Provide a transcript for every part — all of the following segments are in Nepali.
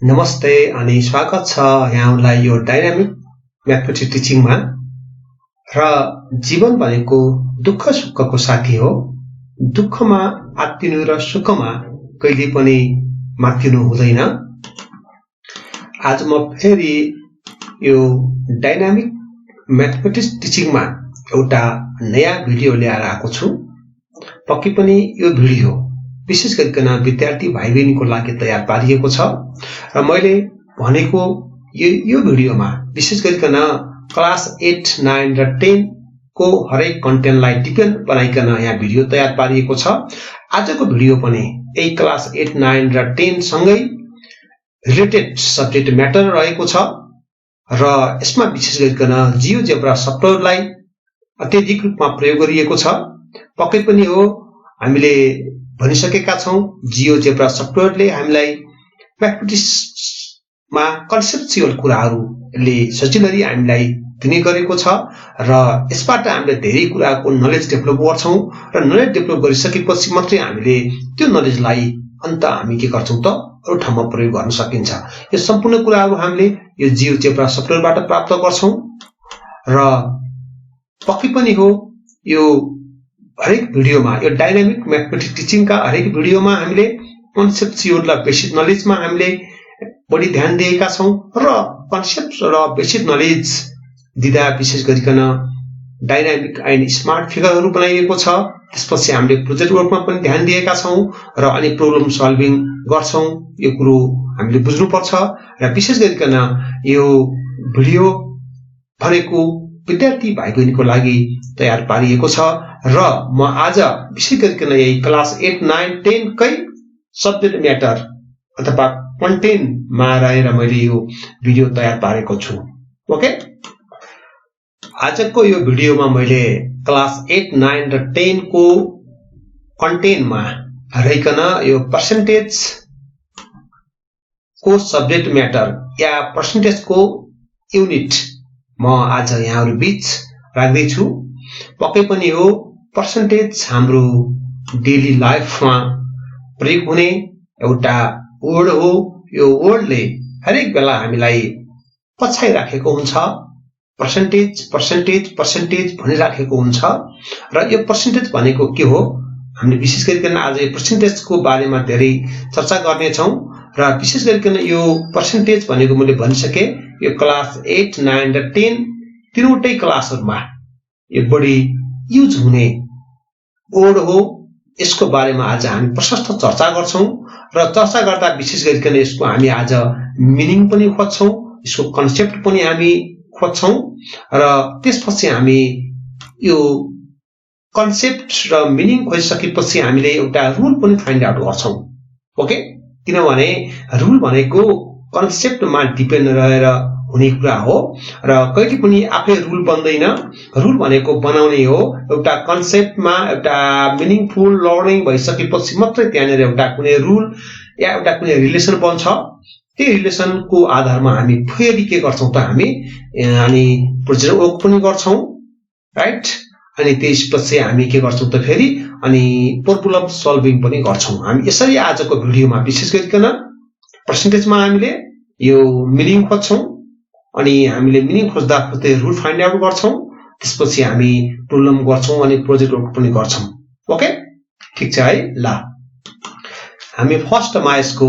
नमस्ते अनि स्वागत छ यहाँलाई यो डाइनामिक म्याथमेटिक्स टिचिङमा। र जीवन भनेको दुःख सुखको साथी हो। दुःखमा आत्तिनु र सुखमा कहिले पनि मात्तिनु हुँदैन। आज म फेरि यो डाइनामिक म्याथमेटिक्स टिचिङमा एउटा नयाँ भिडियो लिएर आएको छु। पक्कै पनि यो भिडियो विशेष गरिकन विद्यार्थी भाइ बहिनीको लागि तयार पारिएको छ र मैले भनेको यो भिडियोमा विशेष गरिकन क्लास 8, 9 र 10 को हरेक कन्टेन्टलाई डिपेन्ड बनाइकन यहाँ भिडियो तयार पारिएको छ। आजको भिडियो पनि यही क्लास 8, 9 र 10 सँगै रिलेटेड सब्जेक्ट म्याटर रहेको छ र यसमा विशेष गरिकन जियोजेब्रा सफ्टवेयरलाई अत्यधिक रूपमा प्रयोग गरिएको छ। पक्कै पनि हो, हामीले भनिसकेका छौं जियोजेब्रा सफ्टवेयरले हामीलाई म्याथमेटिक्समा कन्सेप्चुअल कुराहरूले सजिलै हामीलाई दिने गरेको छ र यसबाट हामीले धेरै कुराको नलेज डेभलप गर्छौं र नलेज डेभलप गरिसकेपछि मात्रै हामीले त्यो नलेजलाई हामी के गर्छौं त अरु ठाउँमा प्रयोग गर्न सकिन्छ। यो सम्पूर्ण कुराहरू हामीले यो जियोजेब्रा सफ्टवेयरबाट प्राप्त गर्छौं र पक्कै पनि हो यो हरेक भिडियोमा यो डाइनामिक म्याथमेटिक्स टिचिङका हरेक भिडियोमा हामीले कन्सेप्चुअल र बेसिक नलेजमा हामीले बढी ध्यान दिएका छौं र कन्सेप्ट र बेसिक नलेज दिँदा विशेष गरिकन डाइनामिक एन्ड स्मार्ट फिगरहरू बनाइएको छ। त्यसपछि हामीले प्रोजेक्ट वर्कमा पनि ध्यान दिएका छौं र अनि प्रब्लम सल्भिङ गर्छौं। यो कुरो हामीले बुझ्नुपर्छ र विशेष गरिकन यो भिडियो भनेको विद्यार्थी भाइ बहिनीको लागि तयार पारिएको छ र म आज विशेष गरिकन यही क्लास 8, 9, 10 कै सब्जेक्ट म्याटर अथवा कन्टेन्टमा रहेर मैले यो भिडियो तयार पारेको छु। ओके, आजको यो भिडियोमा मैले क्लास 8, 9 र 10 को कन्टेन्टमा रहिकन यो पर्सेन्टेज को सब्जेक्ट म्याटर या पर्सेन्टेज को युनिट म आज यहाँहरु बीच राख्दै छु। पक्कै पनि हो पर्सेन्टेज हाम्रो डेली लाइफमा प्रयोग हुने एउटा वर्ड हो। यो वर्डले हरेक बेला हामीलाई पछाइराखेको हुन्छ। पर्सेन्टेज पर्सेन्टेज पर्सेन्टेज भनिराखेको हुन्छ र यो पर्सेन्टेज भनेको के हो, हामीले विशेष गरिकन आज यो पर्सेन्टेजको बारेमा धेरै चर्चा गर्ने छौं र विशेष गरिकन यो पर्सेन्टेज भनेको मैले भनिसके यो क्लास 8, 9 र 10 तीनवटै क्लासहरुमा यो बढी युज हुने वर्ड हो। यसको बारेमा आज हामी प्रशस्त चर्चा गर्छौं र चर्चा गर्दा विशेष गरिकन यसको हामी आज मिनिङ पनि खोज्छौं, यसको कन्सेप्ट पनि हामी खोज्छौं र त्यसपछि हामी यो कन्सेप्ट र मिनिङ खोजिसकेपछि हामीले एउटा रुल पनि फाइन्ड आउट गर्छौं। ओके, किनभने रुल भनेको कन्सेप्टमा डिपेन्ड रहेर हुने कुरा हो र कहिले पनि आफै रुल बन्दैन। रुल भनेको बनाउने हो। एउटा कन्सेप्टमा एउटा मिनिङफुल लर्निङ भइसकेपछि मात्रै त्यहाँनिर एउटा कुनै रुल या एउटा कुनै रिलेसन बन्छ। त्यही रिलेसनको आधारमा हामी फेरि के गर्छौं त हामी अनि प्रोजेक्ट वर्क पनि गर्छौं, राइट? अनि त्यसपछि हामी के गर्छौं त फेरि अनि प्रब्लम सल्भिङ पनि गर्छौं। हामी यसरी आजको भिडियोमा विशेष गरिकन पर्सेन्टेजमा हामीले यो मिनिङ खोज्छौं अनि हामीले मिनिङ खोज्दा खोज्दै रुल फाइन्ड आउट गर्छौं, त्यसपछि हामी प्रब्लम गर्छौं अनि प्रोजेक्ट वर्क पनि गर्छौं। ओके, ठीक छ है। ल, हामी फर्स्टमा यसको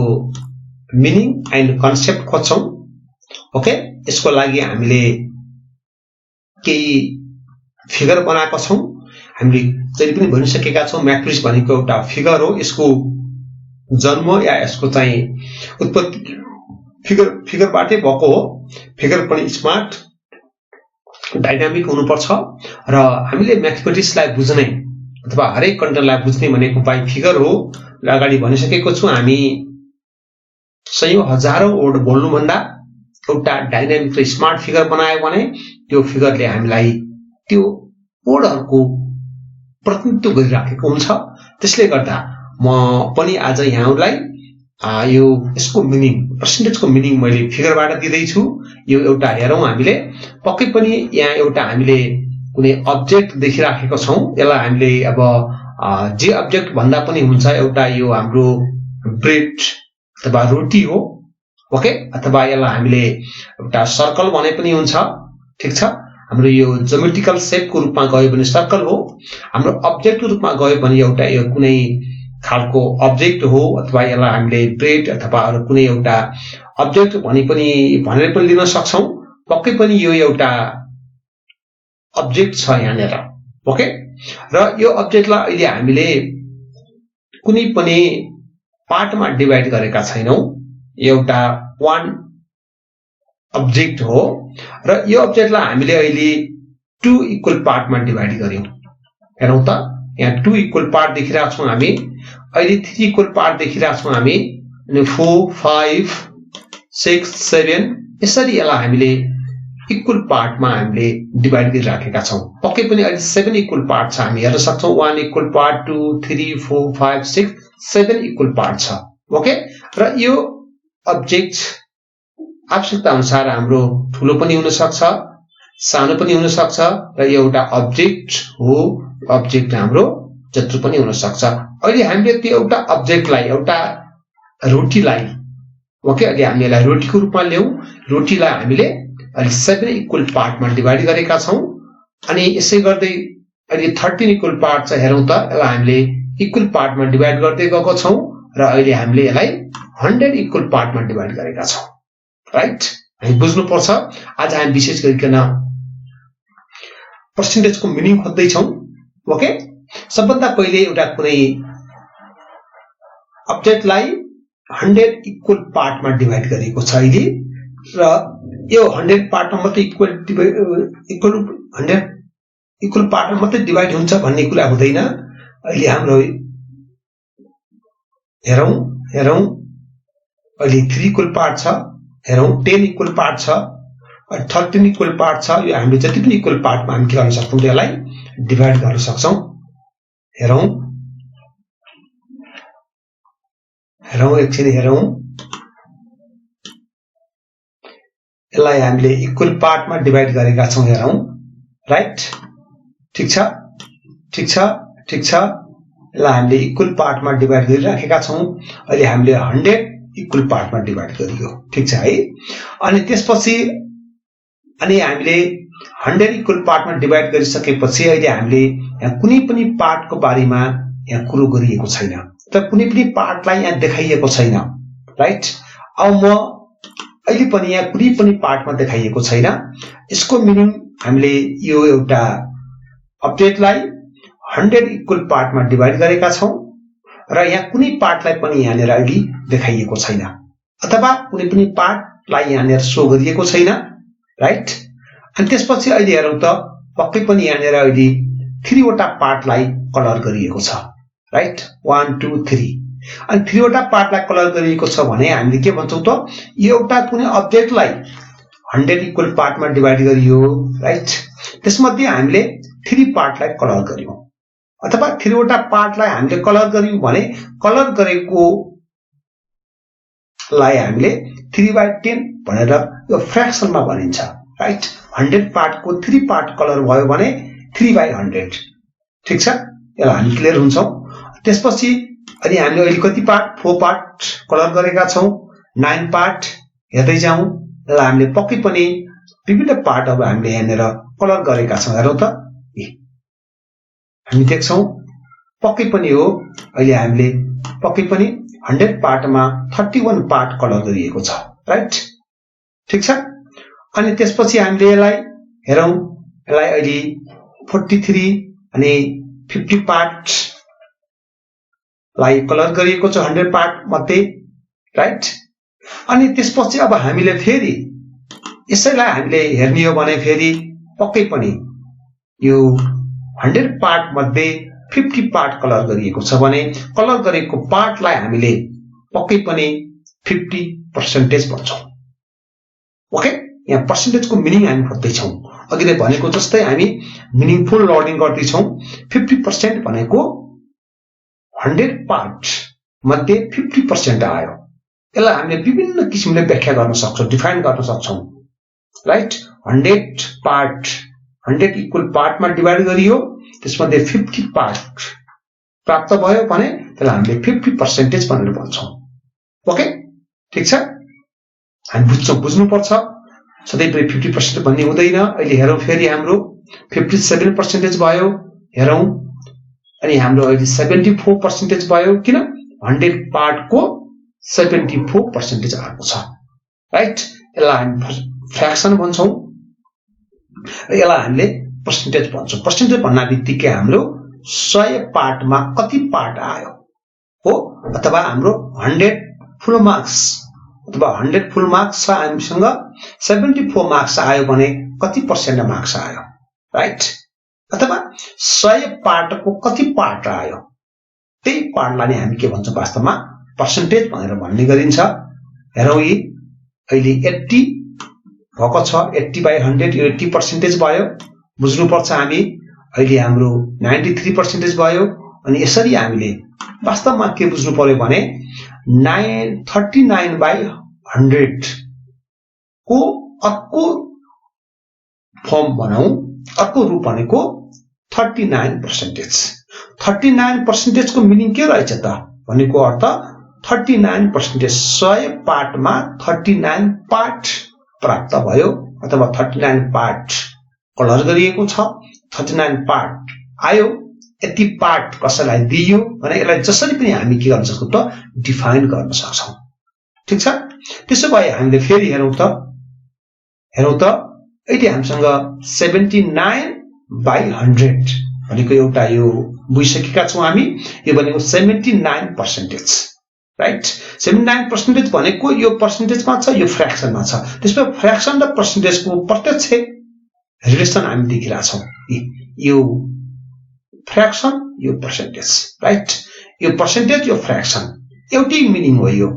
मिनिङ एन्ड कन्सेप्ट खोज्छौं। ओके, यसको लागि हामीले केही फिगर बनाएको छौं। हामीले जहिले पनि भनिसकेका छौं म्याट्रिक्स भनेको एउटा फिगर हो। यसको जन्म या यसको चाहिँ उत्पत्ति फिगरबाटै भएको हो। फिगर पनि स्मार्ट डाइनामिक हुनुपर्छ र हामीले म्याथमेटिक्सलाई बुझ्ने अथवा हरेक कन्टेन्टलाई बुझ्ने भनेको बाइ फिगर हो। र अगाडि भनिसकेको छु हामी सयौं हजारौं वर्ड बोल्नु भन्दा एउटा डाइनामिक र स्मार्ट फिगर बनायो भने त्यो फिगरले हामीलाई त्यो वर्डहरुको प्रतिनिधित्व गरिराखेको हुन्छ। त्यसले गर्दा म पनि आज यहाँहरुलाई यो यसको मिनिङ पर्सेन्टेजको मिनिङ मैले फिगरबाट दिदै छु। यो एउटा हेरौं हामीले पक्कै पनि यहाँ एउटा हामीले कुनै अब्जेक्ट देखिराखेको छौं। यसलाई हामीले अब जे अब्जेक्ट भन्दा पनि हुन्छ। एउटा यो हाम्रो ब्रेड अथवा रोटी हो ओके, अथवा यसलाई हामीले एउटा सर्कल भने पनि हुन्छ। ठीक छ, हाम्रो यो ज्योमेट्रिकल शेपको रूपमा गयो भने सर्कल हो, हाम्रो अब्जेक्टको रूपमा गयो भने एउटा यो कुनै खालको अब्जेक्ट हो, अथवा यसलाई हामीले ब्रेड अथवा अरू कुनै एउटा अब्जेक्ट भनेर पनि लिन सक्छौं। पक्कै पनि यो एउटा अब्जेक्ट छ यहाँनिर। ओके, र यो अब्जेक्टलाई अहिले हामीले कुनै पनि पार्टमा डिभाइड गरेका छैनौं, एउटा वान अब्जेक्ट हो र यो अब्जेक्टलाई हामीले अहिले 2 इक्वल पार्टमा डिभाइड गर्यौं। हेरौं त, यहाँ 2 इक्वल पार्ट देखिरहेका छौं हामी, अहिले 3 इक्वल पार्ट देखिरहेका छौं हामी, अनि 4 5 6 7 यसरी यसलाई हामीले इक्वल पार्टमा हामीले डिभाइड गरिराखेका छौं। पक्कै पनि अहिले 7 इक्वल पार्ट छ, हामी हेर्न सक्छौं 1 इक्वल पार्ट, 2 3 4 5 6 7 इक्वल पार्ट छ। ओके, र यो अब्जेक्ट आवश्यकता अनुसार हाम्रो ठूलो पनि हुन सक्छ, सानो पनि हुन सक्छ, र एउटा अब्जेक्ट हो, अब्जेक्ट हाम्रो जत्रो पनि हुन सक्छ। अहिले हामीले त्यो एउटा अब्जेक्टलाई, एउटा रोटीलाई, ओके, अहिले हामी यसलाई रोटीको रूपमा ल्याऊ, रोटीलाई हामीले अहिले 7 इक्वल पार्टमा डिभाइड गरेका छौं, अनि यसै गर्दै अहिले 13 इक्वल पार्ट छ। हेरौं त, यसलाई हामीले इक्वल पार्टमा डिभाइड गर्दै गएको छौं, र अहिले हामीले यसलाई 100 इक्वल पार्टमा डिभाइड गरेका छौं। राइट, हामी बुझ्नु पर्छ। आज हामी विशेष गरिकन पर्सेन्टेजको मिनिङ खोज्दै छौं। ओके, सबभन्दा पहिले एउटा कुनै अब्जेक्टलाई 100 इक्वल पार्टमा डिभाइड गरिएको छ अहिले, र यो 100 पार्टमा मात्रै इक्वल पार्टमा मात्रै डिभाइड हुन्छ भन्ने कुरा हुँदैन। अहिले हाम्रो हेरौं अहिले 3 इक्वल पार्ट छ, हेरौं 10 इक्वल पार्ट छ, 13 इक्वल पार्ट छ। यो हामीले जति पनि इक्वल पार्टमा हामी के गर्न सक्छौं, त्यसलाई डिभाइड गर्न सक्छौं। हेरौं एकछिन हेरौं, यसलाई हामीले इक्वल पार्टमा डिभाइड गरेका छौं। हेरौं, राइट, ठीक छ, यसलाई हामीले इक्वल पार्टमा डिभाइड गरिराखेका छौं। अहिले हामीले 100 इक्वल पार्टमा डिभाइड गरियो। ठीक छ है, अनि त्यसपछि अनि हामीले 100 इक्वल पार्टमा डिभाइड गरिसकेपछि अहिले हामीले यहाँ कुनै पनि पार्टको बारेमा यहाँ कुरो गरिएको छैन, त कुनै पनि पार्टलाई यहाँ देखाइएको छैन। राइट, अब म अहिले पनि यहाँ कुनै पनि पार्टमा देखाइएको छैन। यसको मिनिङ हामीले यो एउटा अब्जेक्टलाई 100 इक्वल पार्टमा डिभाइड गरेका छौं, र यहाँ कुनै पार्टलाई पनि यहाँनिर अहिले देखाइएको छैन, अथवा कुनै पनि पार्टलाई यहाँनिर शो गरिएको छैन। राइट, अनि त्यसपछि अहिले हेरौं त, पक्कै पनि यहाँनिर अहिले 3 वटा पार्टलाई कलर गरिएको छ। राइट, 1 2 3, अनि 3 वटा पार्टलाई कलर गरिएको छ भने हामीले के भन्छौं त, यो एउटा कुनै अब्जेक्टलाई 100 इक्वल पार्टमा डिभाइड गरियो। राइट, त्यसमध्ये हामीले 3 पार्टलाई कलर गर्यौं, अथवा 3 वटा पार्टलाई हामीले कलर गर्यौं भने कलर गरेको लाई हामीले 3/10 भनेर यो फ्र्याक्सनमा भनिन्छ। राइट, 100 पार्टको 3 पार्ट कलर भयो भने 3/100। ठीक छ, यसलाई हामी क्लियर हुन्छौं। त्यसपछि अनि हामीले अहिले कति पार्ट, 4 पार्ट कलर गरेका छौं, 9 पार्ट हेर्दै जाउँ। यसलाई हामीले पक्कै पनि विभिन्न पार्ट अब हामीले यहाँनिर कलर गरेका छौं। हेरौं त, हामी देख्छौं पक्कै पनि हो, अहिले हामीले पक्कै पनि 100 पार्टमा 31 पार्ट कलर गरिएको छ। राइट, ठीक छ, अनि त्यसपछि हामीले यसलाई हेरौं, यसलाई अहिले 43 अनि 50 पार्ट लाई कलर गरिएको छ 100 पार्ट मध्ये। राइट, अनि त्यसपछि अब हामीले फेरि यसैलाई हामीले हेर्ने हो भने फेरि पक्कै पनि यो 100 पार्ट मध्ये 50 पार्ट कलर गरिएको छ भने कलर गरेको पार्टलाई हामीले पक्कै पनि 50% भन्छौं। ओके, यहाँ पर्सेन्टेजको मिनिङ हामी खोज्दैछौं। अघि नै भनेको जस्तै हामी मिनिङफुल लर्निङ गर्दैछौं। 50% भनेको 100 पार्ट मध्ये 50% आयो। यसलाई हामीले विभिन्न किसिमले व्याख्या गर्न सक्छौं, डिफाइन गर्न सक्छौं। राइट, 100 पार्ट 100 इक्वल पार्टमा डिभाइड गरियो, त्यसमध्ये 50 पार्ट प्राप्त भयो भने त्यसलाई हामीले 50% भनेर भन्छौं। ओके, ठीक छ, हामी बुझ्नुपर्छ। सधैँभरि 50% भन्ने हुँदैन। अहिले हेरौँ फेरि हाम्रो 57% भयो, हेरौँ, अनि हाम्रो अहिले 74% भयो। किन? 100 पार्टको 74% आएको छ, राइट? यसलाई हामी फ्र्याक्सन भन्छौँ र यसलाई हामीले पर्सेन्टेज भन्छौँ। पर्सेन्टेज भन्ना बित्तिकै हाम्रो 100 पार्टमा कति पार्ट आयो हो, अथवा हाम्रो 100 फुल मार्क्स अथवा 100 फुल मार्क्स छ हामीसँग, 74 मार्क्स आयो भने कति पर्सेन्ट मार्क्स आयो, राइट? अथवा 100 पार्टको कति पार्ट आयो, त्यही पार्टलाई हामी के भन्छौँ वास्तवमा पर्सेन्टेज भनेर भन्ने गरिन्छ। हेरौँ, यी अहिले 80 भएको छ, 80/100 यो 80% भयो। बुझ्नुपर्छ हामी। अहिले हाम्रो 93% भयो। अनि यसरी हामीले वास्तवमा के बुझ्नु पर्यो भने 39/100 को अर्को फर्म बनाऊ, अर्को रूप भनेको 39%। 39% को मिनिङ के रहेछ त भनेको अर्थ 39% 100 पार्टमा 39 पार्ट प्राप्त भयो, अथवा 39 पार्ट कलर गरिएको छ, 39 पार्ट आयो। यति पार्ट कसैलाई दियो भने यसलाई जसरी पनि हामी के गर्न सक्छौँ त डिफाइन गर्न सक्छौँ। ठिक छ? त्यसो भए हामीले फेरि हेरौँ त अहिले हामीसँग 79/100 भनेको एउटा यो बुझिसकेका छौँ हामी। यो भनेको 79%, राइट? 79% भनेको यो पर्सेन्टेजमा छ, यो फ्र्याक्सनमा छ। त्यसमा फ्र्याक्सन र पर्सेन्टेजको प्रत्यक्ष रिलेसन हामी देखिरहेका छौँ। यो फ्र्याक्सन, यो पर्सेन्टेज, राइट? यो पर्सेन्टेज, यो फ्र्याक्सन एउटै मिनिङ हो यो,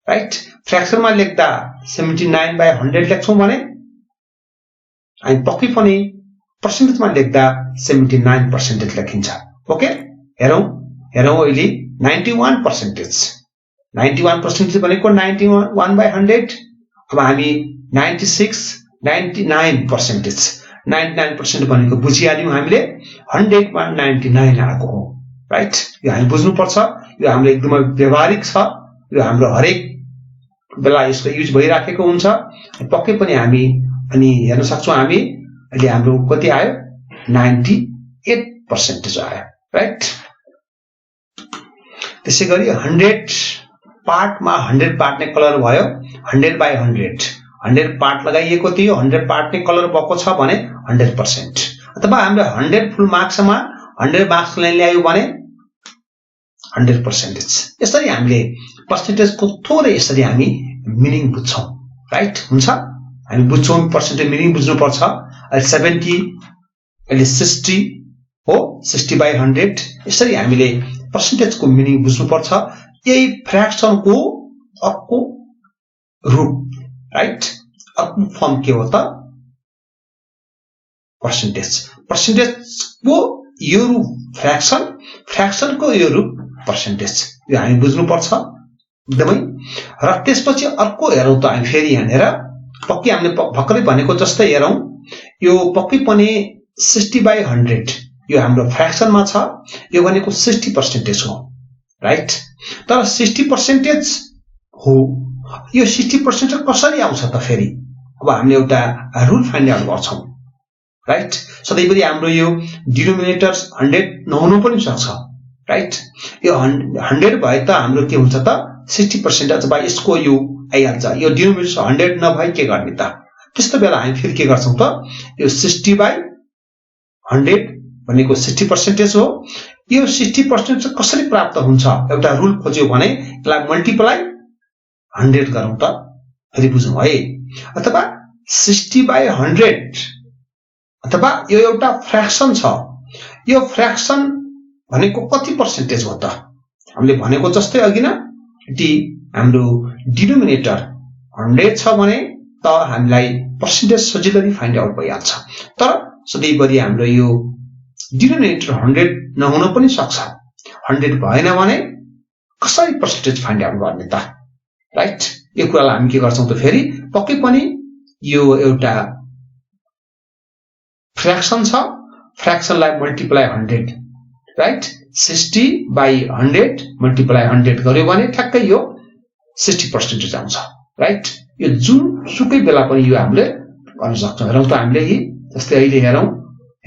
राइट? फ्र्याक्सनमा लेख्दा 79/100 लेख्छौँ भने हामी पक्कै पनि पर्सेन्टेजमा लेख्दा 79% लेखिन्छ। ओके, हेरौँ अहिले 91%। 91% भनेको 91/100। अब हामी 96, 99%। 99% भनेको बुझिहाल्यौँ हामीले, 100मा 99 आएको हो, राइट? यो हामी बुझ्नुपर्छ। यो हाम्रो एकदमै व्यवहारिक छ। यो हाम्रो हरेक बेला यसको युज भइराखेको हुन्छ। पक्कै पनि हामी अनि हेर्न सक्छौँ हामी अहिले हाम्रो कति आयो, 98% आयो, राइट? त्यसै गरी 100 पार्टमा 100 पार्ट नै कलर भयो, 100/100 100 पार्ट लगाइएको थियो, 100 पार्ट नै कलर भएको छ भने 100%। अथवा हामीले 100 फुल मार्क्समा 100 मार्क्स ल्यायो भने 100%। यसरी हामीले पर्सेन्टेजको थोरै यसरी हामी मिनिङ बुझ्छौँ, राइट? हुन्छ, हामी बुझ्छौँ पर्सेन्टेज मिनिङ बुझ्नुपर्छ। अहिले 70, अहिले 60 हो, 60/100। यसरी हामीले पर्सेन्टेजको मिनिङ बुझ्नुपर्छ। यही फ्र्याक्सनको अर्को रूप, राइट? अर्को फर्म के हो त पर्सेन्टेज। पर्सेन्टेजको यो रूप फ्र्याक्सन, फ्र्याक्सनको यो रूप पर्सेन्टेज। यो हामी बुझ्नुपर्छ एकदमै। र त्यसपछि अर्को हेरौँ त हामी फेरि यहाँनिर पक्कै हामीले भर्खरै भनेको जस्तै हेरौँ, यो पक्कै पनि 60/100 यो हाम्रो फ्र्याक्सनमा छ। यो भनेको 60% हो, राइट? तर 60% हो, यो 60% कसरी आउँछ त फेरि? अब हामीले एउटा रुल फाइन्ड आउट गर्छौँ, राइट? सधैँभरि हाम्रो यो डिनोमिनेटर 100 नहुनु पनि सक्छ, राइट? यो 100 भए त हाम्रो के हुन्छ त 60% अथवा यसको यो आइहाल्छ। यो डिनोमिनेटर 100 नभए के गर्ने त? त्यस्तो बेला हामी फेरि के गर्छौँ त यो 60/100 भनेको 60% हो। यो 60% चाहिँ कसरी प्राप्त हुन्छ? एउटा रुल खोज्यो भने यसलाई मल्टिप्लाई 100 गरौँ त, फेरि बुझौँ है। अथवा 60/100 अथवा यो एउटा फ्र्याक्सन छ। यो फ्र्याक्सन भनेको कति पर्सेन्टेज हो त? हामीले भनेको जस्तै अघि न हाम्रो डिनोमिनेटर 100 छ भने त हामीलाई पर्सेन्टेज सजिलै फाइन्ड आउट भइहाल्छ। तर सधैँभरि हाम्रो यो डिनोमिनेटर 100 नहुन पनि सक्छ। 100 भएन भने कसरी पर्सेन्टेज फाइन्ड आउट गर्ने त, राइट? यो कुरालाई हामी के गर्छौँ त फेरि पक्कै पनि यो एउटा फ्र्याक्सन छ, फ्र्याक्सनलाई मल्टिप्लाई 100, राइट? 60/100 मल्टिप्लाई 100 गर्यो भने ठ्याक्कै यो 60% आउँछ, राइट? यो जुनसुकै बेला पनि यो हामीले गर्न सक्छौँ। हेरौँ त हामीले यी जस्तै अहिले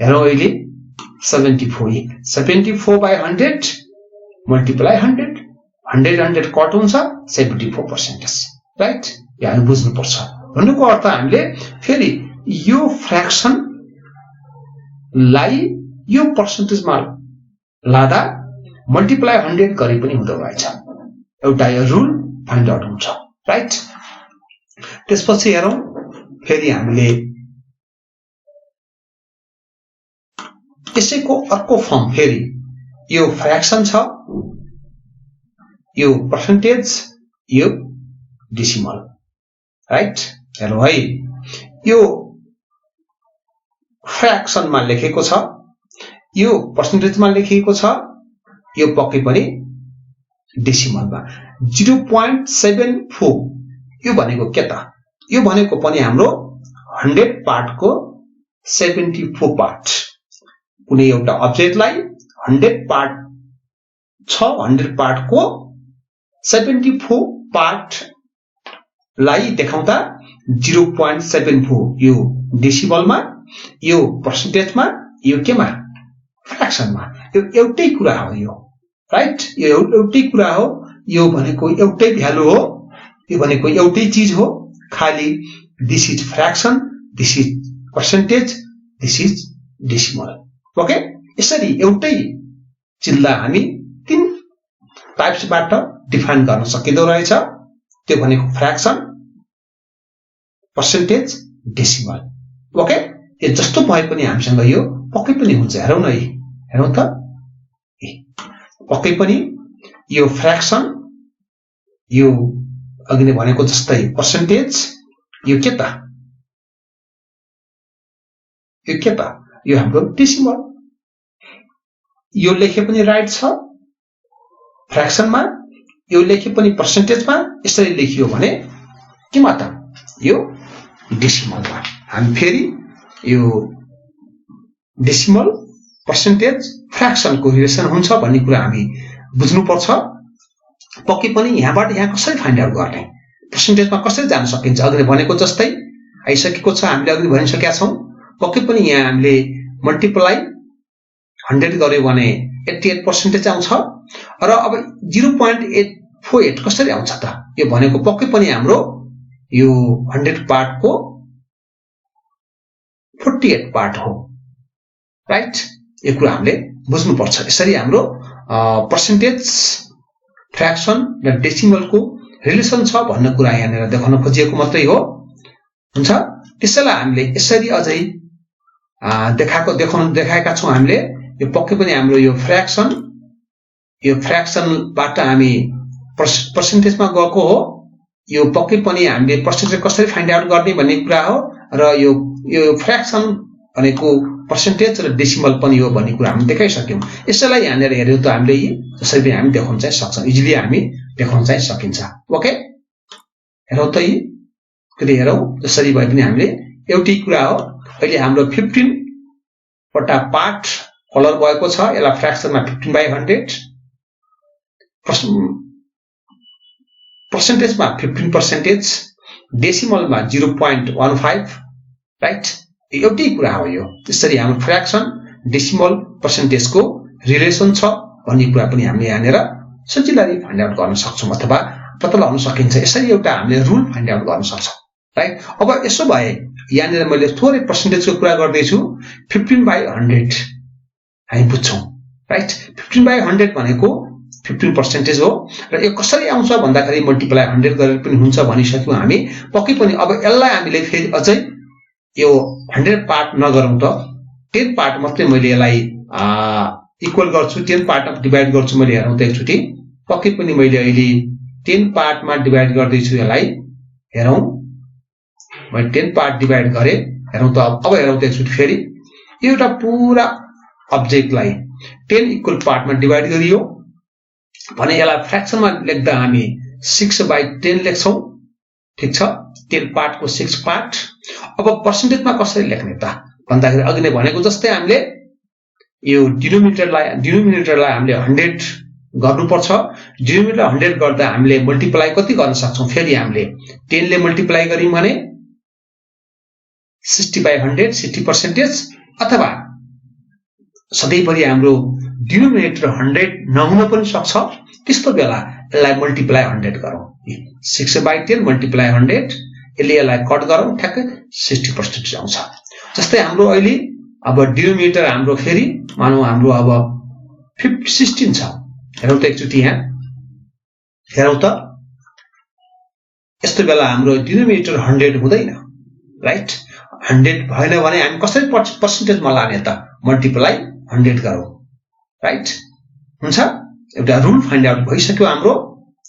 हेरौँ अहिले 74/100 मल्टिप्लाई 100 कट हुन्छ 74%, राइट? यो हामी बुझ्नुपर्छ। भन्नुको अर्थ हामीले फेरि यो फ्र्याक्सनलाई यो पर्सेन्टेजमा लादा मल्टिप्लाई 100 गरे पनि हुँदो रहेछ। एउटा यो रुल फाइन्ड आउट हुन्छ, राइट? त्यसपछि हेरौँ फेरि हामीले यसैको अर्को फर्म, फेरि यो फ्र्याक्सन छ, यो पर्सेन्टेज, यो डेसिमल, राइट? हेरौँ है, यो फ्र्याक्सनमा लेखेको छ, यो पर्सेन्टेजमा लेखिएको छ, यो पक्कै पनि डेसिमलमा 0.74। यो भनेको के त? यो भनेको पनि हाम्रो 100 पार्टको 74 पार्ट। कुनै एउटा अब्जेक्टलाई 100 पार्ट छ, 100 पार्टको 74 पार्टलाई देखाउँदा 0.74 यो डेसिमलमा, यो पर्सेन्टेजमा, यो केमा? फ्र्याक्सनमा। यो एउटै कुरा हो, यो राइट? यो एउटै कुरा हो, यो भनेको एउटै भ्यालु हो, यो भनेको एउटै चीज हो, खाली this is fraction, this is percentage, this is decimal. Okay? यसरी एउटै चिजलाई हामी 3 टाइप्सबाट डिफाइन गर्न सकिँदो रहेछ। त्यो भनेको फ्र्याक्सन, पर्सेन्टेज, डेसिमल। ओके? यो जस्तो भए पनि हामीसँग यो पक्कै पनि हुन्छ। हेरौँ न, हेरौँ त, पक्कै पनि यो फ्र्याक्सन, यो अघि नै भनेको जस्तै पर्सेन्टेज, यो के त? यो हाम्रो डेसिमल। यो लेखे पनि राइट छ फ्र्याक्सनमा, यो लेखे पनि पर्सेन्टेजमा। यसरी लेखियो भने केमा त? यो डेसिमलमा। हामी फेरि यो डेसिमल, पर्सेन्टेज, फ्र्याक्सनको रिलेसन हुन्छ भन्ने कुरा हामी बुझ्नुपर्छ। पक्कै पनि यहाँबाट यहाँ कसरी फाइन्ड आउट गर्ने, पर्सेन्टेजमा कसरी जान सकिन्छ? अघि भनेको जस्तै आइसकेको छ, हामीले अघि भनिसकेका छौँ। पक्कै पनि यहाँ हामीले मल्टिप्लाई 100 गर्यो भने 88% आउँछ। र अब 0.848 कसरी आउँछ त? यो भनेको पक्कै पनि हाम्रो यो 100 पार्टको 48 पार्ट हो, राइट? यो कुरा हामीले बुझ्नुपर्छ। यसरी हाम्रो पर्सेन्टेज, फ्र्याक्सन र डेसिमलको रिलेसन छ भन्ने कुरा यहाँनिर देखाउन खोजिएको मात्रै हो, हुन्छ? त्यसैलाई हामीले यसरी अझै देखाएका छौँ। हामीले यो पक्कै पनि हाम्रो यो फ्र्याक्सनबाट हामी पर्सेन्टेजमा गएको हो। यो पक्कै पनि हामीले पर्सेन्टेज कसरी फाइन्ड आउट गर्ने भन्ने कुरा हो। र यो फ्र्याक्सन भनेको पर्सेन्टेज र डेसिमल पनि हो भन्ने कुरा हामी देखाइसक्यौँ। यसैलाई यहाँनिर हेऱ्यौँ त हामीले जसरी पनि हामी देखाउन चाहिँ सक्छौँ, इजिली हामी देखाउन चाहिँ सकिन्छ। ओके? हेरौँ त, हेरौँ जसरी भए पनि हामीले एउटै कुरा हो। अहिले हाम्रो 15 वटा पार्ट कलर भएको छ, यसलाई फ्र्याक्सनमा 15/100, पर्सेन्टेजमा 15%, डेसिमलमा 0.15, राइट? एउटै कुरा हो यो। त्यसरी हाम्रो फ्र्याक्सन, डेसिमल, पर्सेन्टेजको रिलेसन छ भन्ने कुरा पनि हामीले यहाँनिर सजिलै फाइन्ड आउट गर्न सक्छौँ अथवा पत्ता लगाउन सकिन्छ। यसरी एउटा हामीले रुल फाइन्ड आउट गर्न सक्छौँ, राइट? अब यसो भए यहाँनिर मैले थोरै पर्सेन्टेजको कुरा गर्दैछु। 15/100 हामी बुझ्छौँ, राइट? 15/100 भनेको 15% हो। र यो कसरी आउँछ भन्दाखेरि मल्टिप्लाई 100 गरेर पनि हुन्छ भनिसक्यौँ हामी। पक्कै पनि अब यसलाई हामीले फेरि अझै यो 100 पार्ट नगरौँ त, 10 पार्ट मात्रै मैले यसलाई इक्वल गर्छु, 10 पार्टमा डिभाइड गर्छु। मैले हेरौँ त एकचोटि, पक्कै पनि मैले अहिले 10 पार्टमा डिभाइड गर्दैछु यसलाई। हेरौँ, मैले 10 पार्ट डिभाइड गरेँ। हेरौँ त, अब हेरौँ त एकचोटि फेरि, एउटा पुरा अब्जेक्टलाई 10 इक्वल पार्टमा डिभाइड गरियो भने यसलाई फ्र्याक्सनमा लेख्दा हामी 6/10 लेख्छौँ, ठिक छ? 10 पार्टको 6 पार्ट। अब पर्सेन्टेजमा कसरी लेख्ने त भन्दाखेरि अघि नै भनेको जस्तै हामीले यो डिनोमिनेटरलाई हामीले 100 गर्नुपर्छ। डिनोमिनेटर 100 गर्दा हामीले मल्टिप्लाई कति गर्न सक्छौं? फेरि हामीले 10 ले मल्टिप्लाई गर्यौं भने 60/100 60% अथवा सधैँभरि हाम्रो डिनोमिनेटर 100 नहुन पनि सक्छ। त्यस्तो बेला यसलाई मल्टिप्लाई 100 गरौँ। 6/10 मल्टिप्लाई 100 यसलाई कट गरौँ, ठ्याक्कै 60% आउँछ। जस्तै हाम्रो अहिले अब डिनोमिनेटर हाम्रो फेरि मानौ हाम्रो अब 16 छ। हेरौँ त एकचोटि यहाँ हेरौँ त, यस्तो बेला हाम्रो डिनोमिनेटर 100 हुँदैन, राइट? 100 भएन भने हामी कसरी पर्सेन्टेजमा लाने त? मल्टिप्लाई 100 गरौँ, राइट? हुन्छ, एउटा रुल फाइन्ड आउट भइसक्यो हाम्रो।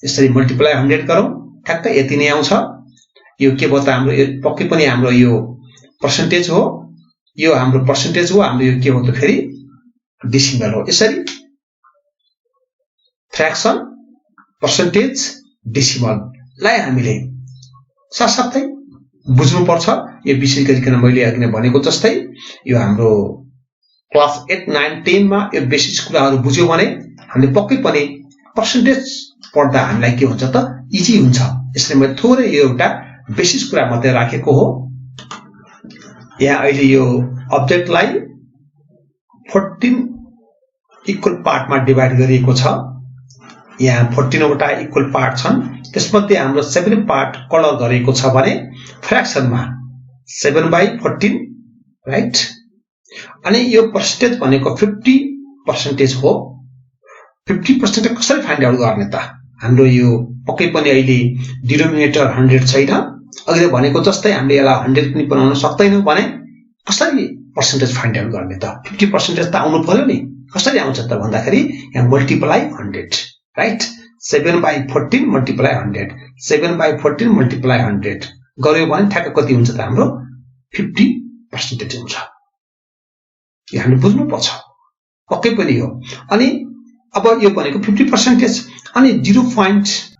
यसरी मल्टिप्लाई 100 गरौँ, ठ्याक्कै यति नै आउँछ। यो के भयो त? हाम्रो पक्कै पनि हाम्रो यो पर्सेन्टेज हो, यो हाम्रो पर्सेन्टेज हो, हाम्रो यो के हो त? फेरि डेसिमल हो। यसरी फ्र्याक्सन, पर्सेन्टेज, डेसिमललाई हामीले साथसाथै बुझ्नुपर्छ। यो विशेष गरिकन मैले अघि नै भनेको जस्तै यो हाम्रो क्लास 8, 9, 10 मा यो बेसिक कुराहरू बुझ्यो भने हामीले पक्कै पनि पर्सेन्टेज पढ्दा हामीलाई के हुन्छ त? इजी हुन्छ। यसले मैले थोरै यो एउटा बेसिक कुरा मात्रै राखेको हो। यहाँ अहिले यो अब्जेक्टलाई 14 इक्वल पार्टमा डिभाइड गरिएको छ। यहाँ 14 वटा इक्वल पार्ट छन्, त्यसमध्ये हाम्रो 7 पार्ट कलर गरेको छ भने फ्र्याक्सनमा 7/14, राइट? अनि यो पर्सेन्टेज भनेको 50% हो। 50% कसरी फाइन्ड आउट गर्ने त? हाम्रो यो पक्कै पनि अहिले डिनोमिनेटर 100 छैन। अघि भनेको जस्तै हामीले यसलाई 100 पनि बनाउन सक्दैनौँ भने कसरी पर्सेन्टेज फाइन्ड आउट गर्ने त? 50% त आउनु पर्यो नि। कसरी आउँछ त भन्दाखेरि यहाँ मल्टिप्लाई 100, राइट? 7/14 मल्टिप्लाई 100, 7/14 मल्टिप्लाई 100 गर्यो भने ठ्याक्क कति हुन्छ त? हाम्रो 50% हुन्छ। यो हामीले बुझ्नुपर्छ, पक्कै पनि हो। अनि अब यो भनेको 50% अनि 0.5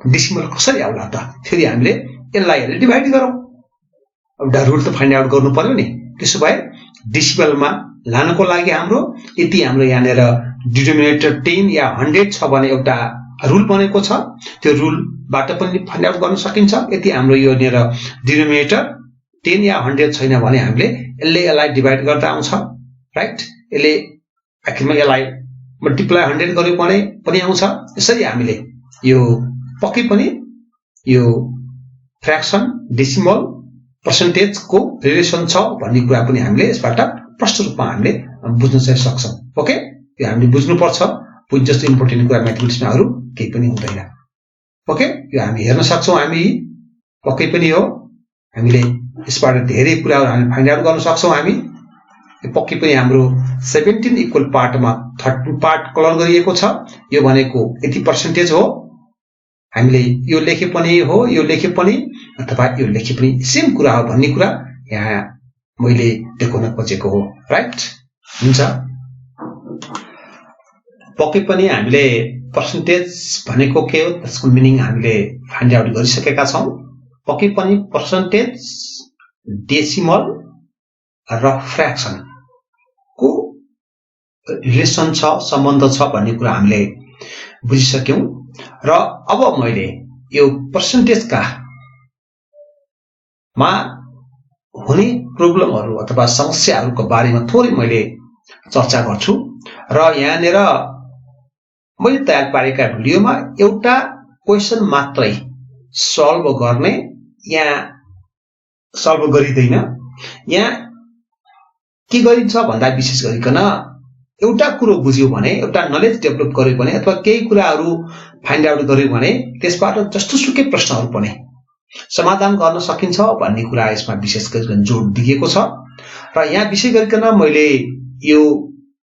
डेसिमल कसरी आउला त? फेरि हामीले यसलाई डिभाइड गरौँ। एउटा रुल त फाइन्ड आउट गर्नु पर्यो नि। त्यसो भए डेसिमलमा लानको लागि हाम्रो यति हाम्रो यहाँनिर डिनोमिनेटर 10 या 100 छ भने एउटा रुल बनेको छ। त्यो रुलबाट पनि फाइन्ड आउट गर्न सकिन्छ। यति हाम्रो यो यहाँनिर डिनोमिनेटर 10 या 100 छैन भने हामीले यसलाई डिभाइड गर्दा आउँछ, राइट? यसले आखिरमा यसलाई मल्टिप्लाई 100 गर्यो भने पनि आउँछ। यसरी हामीले यो पक्कै पनि यो फ्र्याक्सन, डेसिमल, पर्सेन्टेजको रिलेसन छ भन्ने कुरा पनि हामीले यसबाट प्रष्ट रूपमा हामीले बुझ्न चाहिँ सक्छौँ। ओके, यो हामीले बुझ्नुपर्छ। बुझ जस्तो इम्पोर्टेन्ट कुरा म्याथमेटिक्समा अरू केही पनि हुँदैन। ओके, यो हामी हेर्न सक्छौँ। हामी पक्कै पनि हो, हामीले यसबाट धेरै कुराहरू हामी फाइन्ड आउट गर्न सक्छौँ। हामी पक्कै पनि हाम्रो 17 इक्वल पार्टमा 13 पार्ट कलर गरिएको छ। यो भनेको यति पर्सेन्टेज हो। हामीले यो लेखे पनि हो, यो लेखे पनि अथवा यो लेखे पनि सेम कुरा हो भन्ने कुरा यहाँ मैले देखाउन खोजेको हो, राइट? हुन्छ, पक्कै पनि हामीले पर्सेन्टेज भनेको के हो त्यसको मिनिङ हामीले फाइन्ड आउट गरिसकेका छौँ। पक्कै पनि पर्सेन्टेज, डेसिमल र फ्र्याक्सनको रिलेसन छ, सम्बन्ध छ भन्ने कुरा हामीले बुझिसक्यौं। र अब मैले यो पर्सेन्टेजका मा हुने प्रब्लमहरू अथवा समस्याहरूको बारेमा थोरै मैले चर्चा गर्छु। र यहाँनिर मैले तयार पारेका भिडियोमा एउटा क्वेशन मात्रै सल्भ गर्ने यहाँ सल्भ गरिँदैन। यहाँ के गरिन्छ भन्दा विशेष गरिकन एउटा कुरो बुझ्यो भने, एउटा नलेज डेभलप गर्यो भने अथवा केही कुराहरू फाइन्ड आउट गर्यो भने त्यसबाट जस्तोसुकै प्रश्नहरू पनि समाधान गर्न सकिन्छ भन्ने कुरा यसमा विशेष गरिकन जोड दिएको छ। र यहाँ विशेष गरिकन मैले यो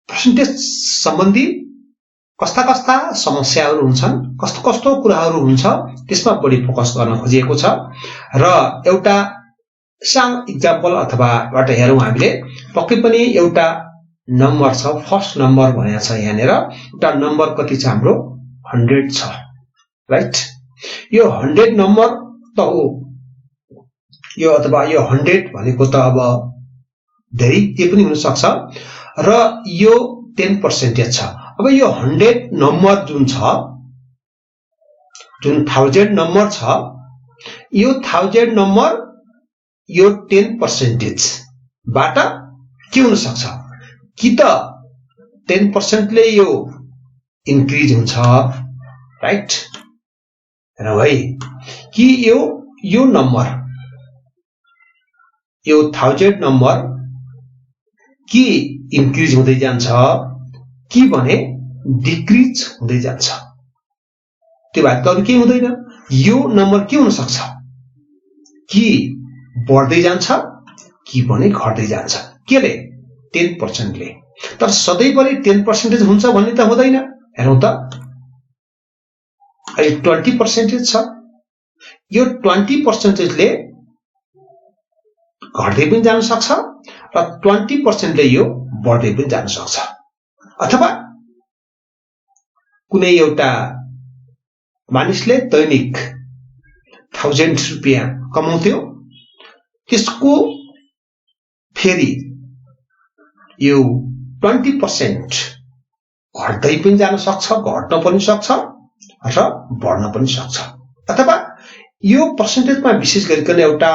पर्सेन्टेज सम्बन्धी कस्ता कस्ता समस्याहरू हुन्छन्, कस्तो कस्तो कुराहरू हुन्छ त्यसमा बढी फोकस गर्न खोजिएको छ। र एउटा सानो इक्जाम्पल अथवाबाट हेरौँ हामीले। पक्कै पनि एउटा नम्बर छ, फर्स्ट नम्बर भनेको छ यहाँनिर। एउटा नम्बर कति छ हाम्रो? 100 छ, राइट? यो 100 नम्बर त हो यो, अथवा यो 100 भनेको त अब धेरै त्यो पनि हुन सक्छ र यो 10% छ। अब यो 100 नम्बर जुन छ, जुन 1000 नम्बर छ, यो 1000 नम्बर यो 10% बाट के हुन सक्छ कि त 10% ले यो इन्क्रिज हुन्छ, राइट र है, कि यो नम्बर, यो 1000 नम्बर कि इन्क्रिज हुँदै जान्छ कि भने डिक्रिज हुँदै जान्छ। त्यो बाहेक अरु केही हुँदैन। यो नम्बर के हुन सक्छ कि बढ्दै जान्छ कि भने घट्दै जान्छ। केले? 10% ले। तर सधैँभरि 10% हुन्छ भन्ने त हुँदैन। हेरौँ त, अहिले 20% छ, यो 20% ले घट्दै पनि जान सक्छ र 20% ले यो बढ्दै पनि जान सक्छ। अथवा कुनै एउटा मानिसले दैनिक 1000 रुपैयाँ कमाउँथ्यो, त्यसको फेरि यो 20% घट्दै पनि जान सक्छ, घट्न पनि सक्छ र बढ्न पनि सक्छ। अथवा यो पर्सेन्टेजमा विशेष गरिकन एउटा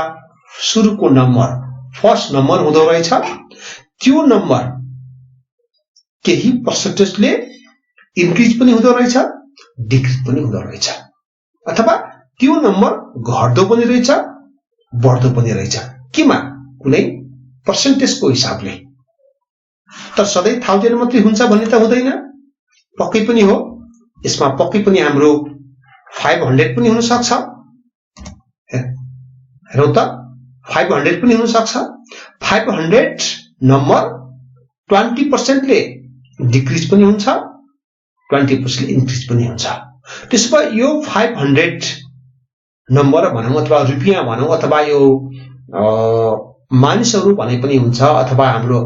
सुरुको नम्बर, फर्स्ट नम्बर हुँदो रहेछ, त्यो नम्बर केही पर्सेन्टेजले इन्क्रिज पनि हुँदो रहेछ, डिक्रिज पनि हुँदो रहेछ। अथवा त्यो नम्बर घट्दो पनि रहेछ, बढ्दो पनि रहेछ। केमा? कुनै पर्सेन्टेजको हिसाबले। तर सधैँ 1000 मात्रै हुन्छ भन्ने त हुँदैन। पक्कै पनि हो, यसमा पक्कै पनि हाम्रो 500 पनि हुन सक्छ। हेरौँ त, 500 पनि हुन सक्छ। 500 नम्बर 20% ले डिक्रिज पनि हुन्छ, 20% ले इन्क्रिज पनि हुन्छ। त्यसो भए यो 500 नम्बर भनौँ अथवा रुपियाँ भनौँ अथवा यो मानिसहरू भने पनि हुन्छ, अथवा हाम्रो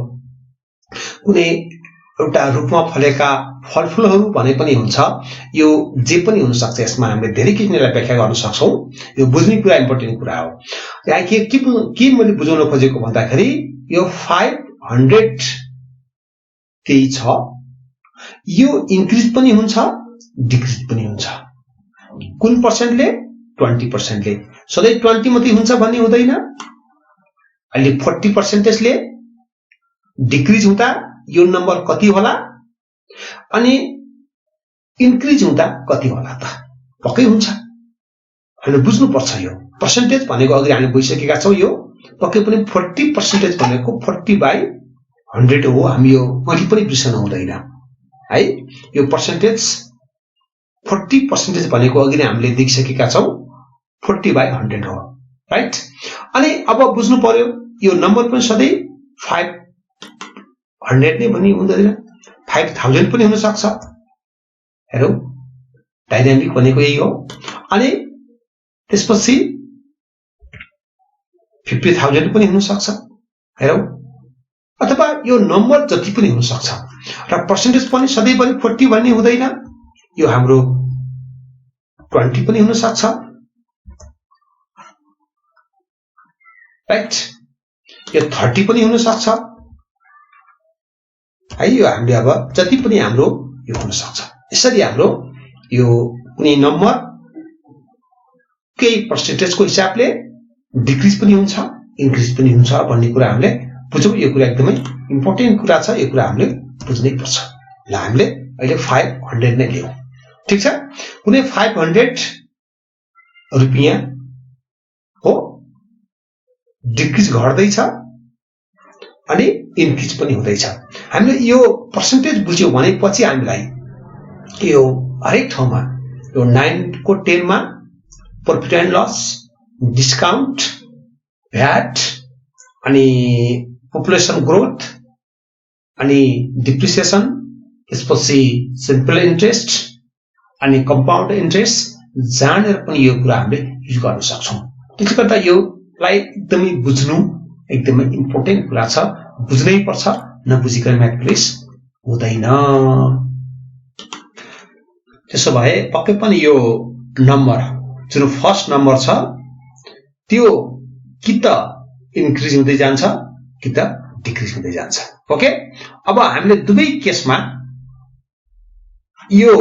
कुनै एउटा रुखमा फलेका फलफुलहरू भने पनि हुन्छ, यो जे पनि हुन सक्छ। यसमा हामीले धेरै किसिमले व्याख्या गर्न सक्छौं। यो बुझ्ने कुरा इम्पोर्टेन्ट कुरा हो। यहाँ के मैले बुझाउन खोजेको भन्दाखेरि यो 500 केही छ, यो इन्क्रिज पनि हुन्छ, डिक्रिज पनि हुन्छ। कुन पर्सेन्टले? 20% ले। सधैँ 20 मात्रै हुन्छ भन्ने हुँदैन। अहिले 40% ले डिक्रिज हुँदा यो नम्बर कति होला अनि इन्क्रिज हुँदा कति होला त? पक्कै हुन्छ। हामीले बुझ्नुपर्छ। यो पर्सेन्टेज भनेको अघि हामीले बुझिसकेका छौं। यो पक्कै पनि 40% भनेको 40/100 हो। हामी यो कहिले पनि बिर्सनु हुँदैन है। यो पर्सेन्टेज 40% भनेको अघि नै हामीले देखिसकेका छौं, 40/100 हो, राइट। अनि अब बुझ्नु पर्यो, यो नम्बर पनि सधैँ 500 नै भन्ने हुँदैन, 5000 पनि हुन सक्छ। हेरौं, डाइनामिक भनेको यही हो। अनि त्यसपछि 50,000 पनि हुन सक्छ। हेरौं, अथवा यो नम्बर जति पनि हुन सक्छ। र पर्सेन्टेज पनि सधैँभरि 40 भन्ने हुँदैन। यो हाम्रो 20 पनि हुन सक्छ, राइट। यो 30 पनि हुन सक्छ है। यो हामीले अब जति पनि हाम्रो यो हुन सक्छ। यसरी हाम्रो यो कुनै नम्बर केही पर्सेन्टेजको हिसाबले डिक्रिज पनि हुन्छ, इन्क्रिज पनि हुन्छ भन्ने कुरा हामीले बुझौं। यो कुरा एकदमै इम्पोर्टेन्ट कुरा छ। यो कुरा हामीले बुझ्नै पर्छ। ल, हामीले अहिले 500 नै लियौं, ठीक छ। कुनै 500 रुपियाँ हो, डिक्रिज घट्दैछ अनि इन्क्रिज पनि हुँदैछ। हामीले यो पर्सेन्टेज बुझ्यौं भनेपछि हामीलाई यो हरेक ठाउँमा यो 9 को 10 मा profit and loss, discount, VAT, अनि पपुलेसन ग्रोथ, अनि डिप्रिसिएसन, त्यसपछि सिम्पल इन्ट्रेस्ट अनि कम्पाउन्ड इन्ट्रेस्ट जानेर पनि यो कुरा हामीले युज गर्न सक्छौं। त्यसले गर्दा योलाई एकदमै बुझ्नु एकदमै इम्पोर्टेन्ट कुरा छ। बुझ्नै पर्छ, नबुझिकन म्याथमेटिक्स हुँदैन। त्यसो भए पक्कै पनि यो नम्बर जुन फर्स्ट नम्बर छ त्यो कि त इन्क्रिज हुँदै जान्छ कि त डिक्रिज हुँदै जान्छ। ओके, अब हामीले दुवै केसमा यो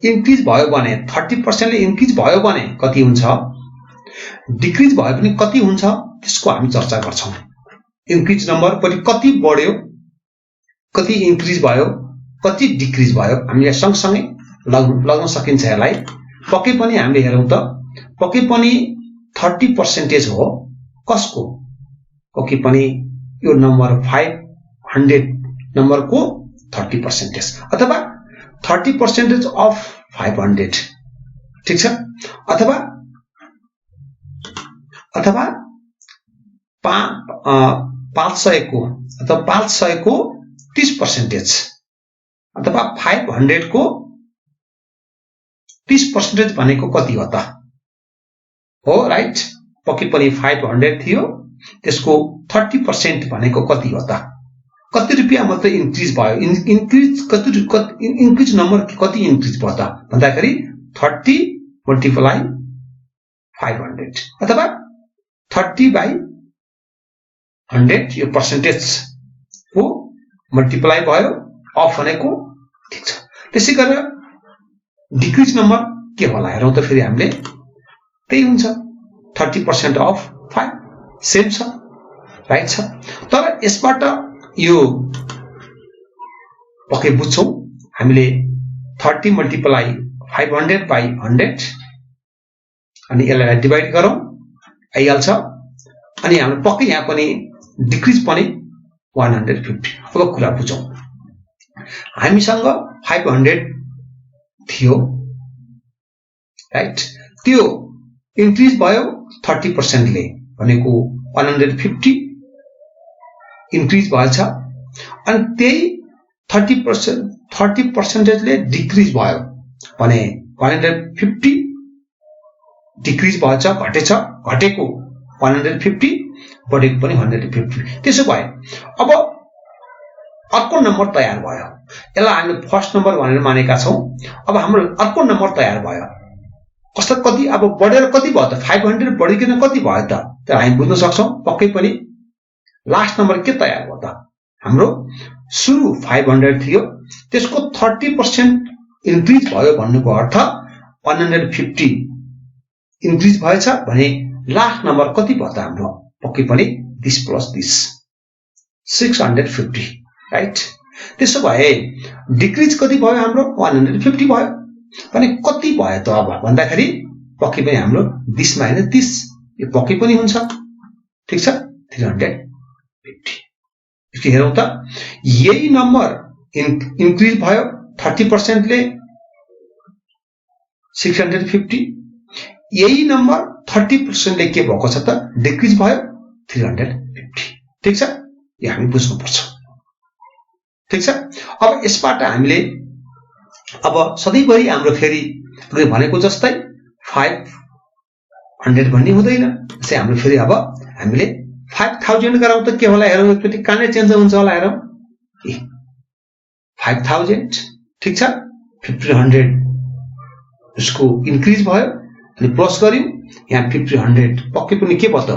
इन्क्रिज भयो भने 30% ले इन्क्रिज भयो भने कति हुन्छ, डिक्रिज भयो भने कति हुन्छ, त्यसको हामी चर्चा गर्छौं। इन्क्रिज नम्बर कति बढ्यो, कति इन्क्रिज भयो, कति डिक्रिज भयो, हामीले सँगसँगै लगाउन सकिन्छ। यसलाई पक्कै पनि हामीले हेरौं त, पक्कै पनि 30% हो कसको, पक्कै पनि यो नम्बर 500 नम्बरको 30% अथवा 30% अफ 500, ठीक छ, अथवा 500 को अथवा 500 को 30% अथवा 500 को 30% भनेको कति हो त, हो राइट, पक्कै पनि 500 थियो, त्यसको 30% भनेको कति हो त, कति रुपैयाँ मात्र इन्क्रिज भयो, इन्क्रिज नम्बर कति इन्क्रिज भयो त भन्दाखेरि 30 मल्टिप्लाई 500 अथवा 30/100 यो पर्सेन्टेज को मल्टिप्लाई भयो अफ भनेको, ठीक छ। त्यसै गरेर डिक्रिज नम्बर के होला हेरौं त, फेरि हामीले त्यही हुन्छ 30% अफ 5 सेम छ, राइट छ। तर यसबाट यो पक्कै बुझ्छौं हामीले 30 मल्टिप्लाई 500/100 अनि यसलाई डिभाइड गरौं आइहाल्छ, अनि हाम्रो पक्कै यहाँ पनि डिक्रिज पनि 150। अब कुरा बुझौं, हामीसँग 500 थियो, राइट, त्यो इन्क्रिज भयो 30% ले भनेको 150 इन्क्रिज भएछ, अनि त्यही 30% ले डिक्रिज भयो भने 150 डिक्रिज भएछ, घटेछ, घटेको 150 बढेको पनि 150। त्यसो भए अब अर्को नम्बर तयार भयो, यसलाई हामीले फर्स्ट नम्बर भनेर मानेका छौं। अब हाम्रो अर्को नम्बर तयार भयो, कस्तो कति अब बढेर कति भयो त, 500 बढिकन कति भयो त, तर हामी बुझ्न सक्छौं पक्कै पनि लास्ट नम्बर के तयार भयो त, हाम्रो सुरु 500 थियो, त्यसको 30% इन्क्रिज भयो भन्नुको अर्थ 150 इन्क्रिज भएछ भने लास्ट नम्बर कति भयो त हाम्रो, पक्कै पनि दिस प्लस दिस 650, राइट। त्यसो भए डिक्रिज कति भयो हाम्रो 150 भयो भने कति भयो त अब भन्दाखेरि पक्कै पनि हाम्रो दिस माइनस दिस, यो पक्कै पनि हुन्छ, ठीक छ, 350। यसो हेरौं त, यही नम्बर इन्क्रिज भयो 30% ले 650, यही नम्बर 30% ले के भएको छ त, डिक्रिज भयो 350, ठीक छ, यो हामी बुझ्नु पर्छ, ठीक छ। अब यसबाट हामीले अब सधैँभरि हाम्रो फेरि भनेको जस्तै 500 भन्ने हुँदैन, त्यसै हाम्रो फेरि अब हामीले 5000 गराउँ त के होला हेरौँ, एकचोटि कहाँनिर चेन्ज हुन्छ होला हेरौँ, 5000, ठीक छ, 1500 उसको इन्क्रिज भयो अनि प्लस गर्यौं, यहाँ 1500 पक्कै पनि के भयो त,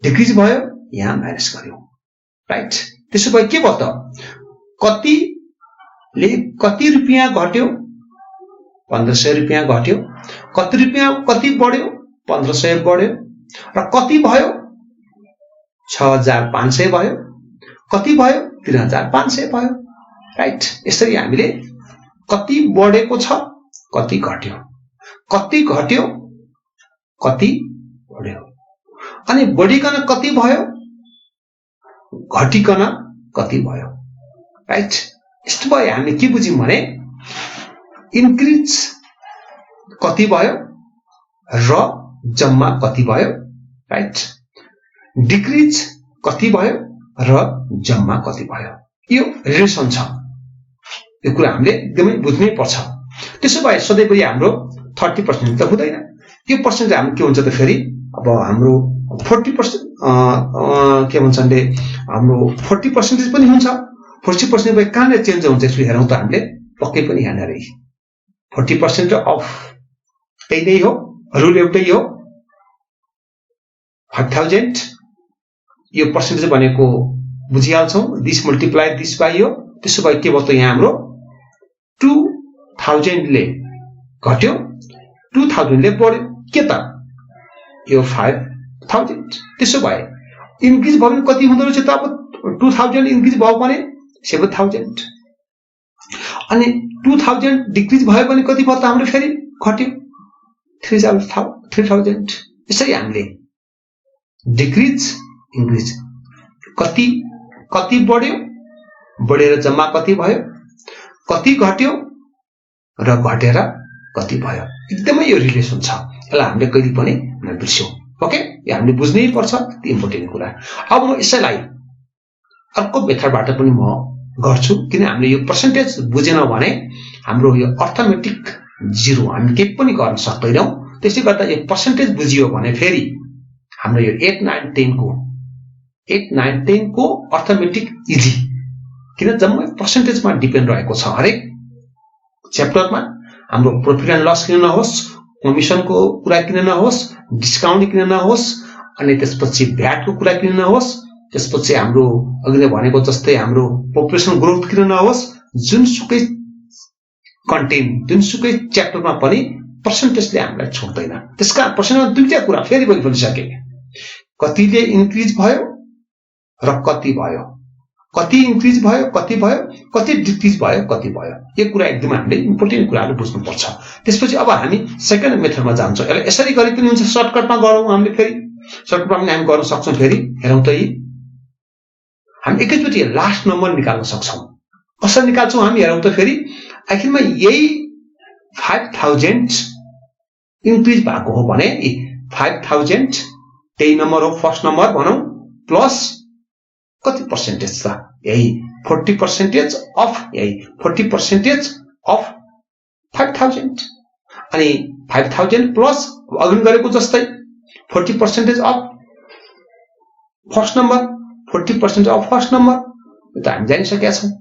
डिक्रिज भयो, यहाँ माइनस गर्यौं, राइट। त्यसो भए के भयो त, कति रुपैयाँ घट्यो, 1500 रुपैयाँ घट्यो, कति रुपैयाँ कति बढ्यो, 1500 बढ्यो, र कति भयो 6500 भयो, कति भयो 3500 भयो, राइट। यसरी हामीले कति बढेको छ, कति घट्यो, कति घट्यो, कति बढ्यो, अनि बढिकन कति भयो, घटिकन कति भयो, राइट। यस्तो भए हामी के बुझ्यौं भने इन्क्रिज कति भयो र जम्मा कति भयो, राइट, डिक्रिज कति भयो र जम्मा कति भयो, यो रिलेसन छ, यो कुरा हामीले एकदमै बुझ्नै पर्छ। त्यसो भए सधैँभरि हाम्रो 30% त हुँदैन, यो पर्सेन्ट हाम्रो के हुन्छ त, फेरि अब हाम्रो 40% के भन्छ भने हाम्रो 40% पनि हुन्छ, 40% भए कहाँनिर चेन्ज हुन्छ यसो हेरौँ त, हामीले पक्कै पनि यहाँनिर 40% अफ त्यही नै हो, रुल एउटै हो, 5000 यो पर्सेन्टेज भनेको बुझिहाल्छौं दिस मल्टिप्लाई दिस बाइ यो त्यसो भए के भयो त यहाँ हाम्रो 2000 ले घट्यो 2000 ले बढ्यो के त यो 5000 त्यसो भए इन्क्रिज भयो भने कति हुँदो रहेछ त अब 2000 इन्क्रिज भयो भने 7000 अनि 2000 डिक्रिज भयो भने कति भयो त हाम्रो फेरि घट्यो 3000 यसरी हामीले डिक्रिज इन्क्रिज कति बढ्यो बढेर जम्मा कति भयो कति घट्यो र घटेर कति भयो एकदमै यो रिलेसन छ यसलाई हामीले कहिले पनि नबिर्स्यौं ओके यो हामीले बुझ्नै पर्छ इम्पोर्टेन्ट कुरा अब म यसैलाई अर्को मेथडबाट पनि म गर्छु किन हामीले यो पर्सेन्टेज बुझेन भने हाम्रो यो अर्थमेटिक जिरो हामी के पनि गर्न सक्दैनौं त्यसै गर्दा यो पर्सेन्टेज बुझियो भने फेरि हाम्रो यो 8 9 10 को अर्थमेटिक इजी किन जम्मै पर्सेन्टेजमा डिपेन्ड रहेको छ हरेक च्याप्टरमा हाम्रो प्रॉफिट एन्ड लस किन नहोस् कमिसनको कुरा किन नहोस् डिस्काउन्ट किन नहोस् अनि त्यसपछि भ्याटको कुरा किन नहोस् त्यसपछि हाम्रो अघि नै भनेको जस्तै हाम्रो पपुलेसन ग्रोथ किन नहोस् जुनसुकै कन्टेन्ट जुनसुकै च्याप्टरमा पनि पर्सेन्टेजले हामीलाई छोड्दैन त्यसका पर्सेन्टेजमा दुईटा कुरा फेरि पनि भनिसके कतिले इन्क्रिज भयो र कति भयो कति इन्क्रिज भयो कति डिक्रिज भयो कति भयो यो कुरा एकदमै हामीले इम्पोर्टेन्ट कुराहरु बुझ्नु पर्छ त्यसपछि अब हामी सेकेन्ड मेथडमा जान्छौं यसलाई यसरी गरे पनि हुन्छ सर्टकटमा गरौँ हामीले फेरि सर्टकटमा पनि हामी गर्न सक्छौं फेरि हेरौं त हामी एकैचोटी लास्ट नम्बर निकाल्न सक्छौं कसरी निकाल्छौं हामी हेरौं त फेरि आखिरमा यही 5000 इन्क्रिज भएको हो भने 5000 त्यही नम्बर हो फर्स्ट नम्बर भनौं प्लस कति पर्सेन्टेज छ यही 40% अफ यही 40% अफ 5000 अनि 5000 प्लस अघि गरेको जस्तै 40% of first number 40% of first number यो त हामी जानिसकेका छौं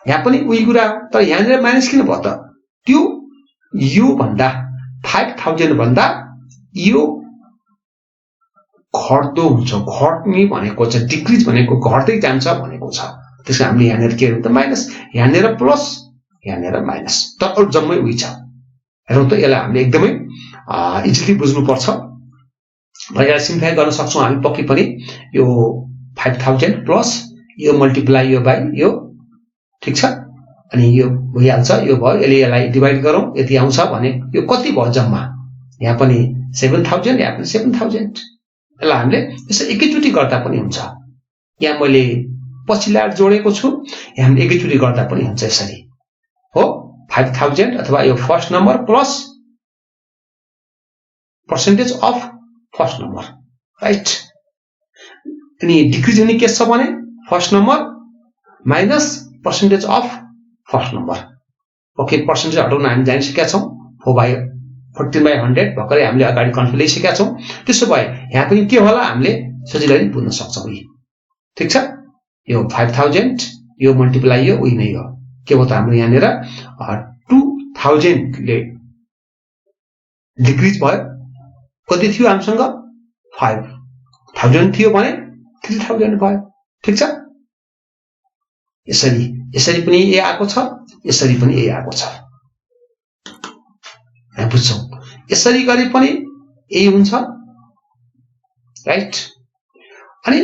यहाँ पनि उही कुरा तर यहाँनिर माइनस किन भयो त त्यो यो भन्दा 5000 भन्दा यो घट्दो हुन्छ घट्ने भनेको चाहिँ डिक्रिज भनेको घट्दै जान्छ भनेको छ त्यसैले हामीले यहाँनिर के गर्नु त माइनस यहाँनिर प्लस यहाँनिर माइनस तर अरु जम्मै उही छ हेरौं त यसलाई हामीले एकदमै इजिली बुझ्नु पर्छ र यसलाई सिम्प्लिफाई गर्न सक्छौं हामी पक्कै पनि यो 5000 प्लस यो मल्टिप्लाई यो बाइ यो ठीक छ अनि यो भइहाल्छ यो भयो यसलाई डिवाइड गरौँ यति आउँछ भने यो कति भयो जम्मा यहाँ पनि 7000 यहाँ पनि 7000 यसलाई हामीले यसो एकैचोटी गर्दा पनि हुन्छ यहाँ मैले पछिल्ला जोडेको छु यहाँ हामीले एकैचोटी गर्दा पनि हुन्छ यसरी हो 5000 अथवा यो first number plus percentage of first number right अनि डिक्रिज हुने के छ भने first number minus percentage of first number okay percentage हटाउन हामी जानिसकेका छौं 4/14/100 भर्खरै हामीले अगाडि कन्फिग लिइसकेका छौं त्यसो भए यहाँ पनि के होला हामीले सजिलै बुझ्न सक्छौं ठीक छ यो 5000 यो मल्टिप्लाई यो उही नै हो के हो त हाम्रो यहाँनिर 2000 ले डिक्रिज भयो कति थियो हामीसँग 5000 थियो भने 3000 भयो ठीक छ यसरी पनि ए आएको छ यसरी पनि ए आएको छ हामी बुझ्छौं यसरी गरे पनि ए हुन्छ राइट अनि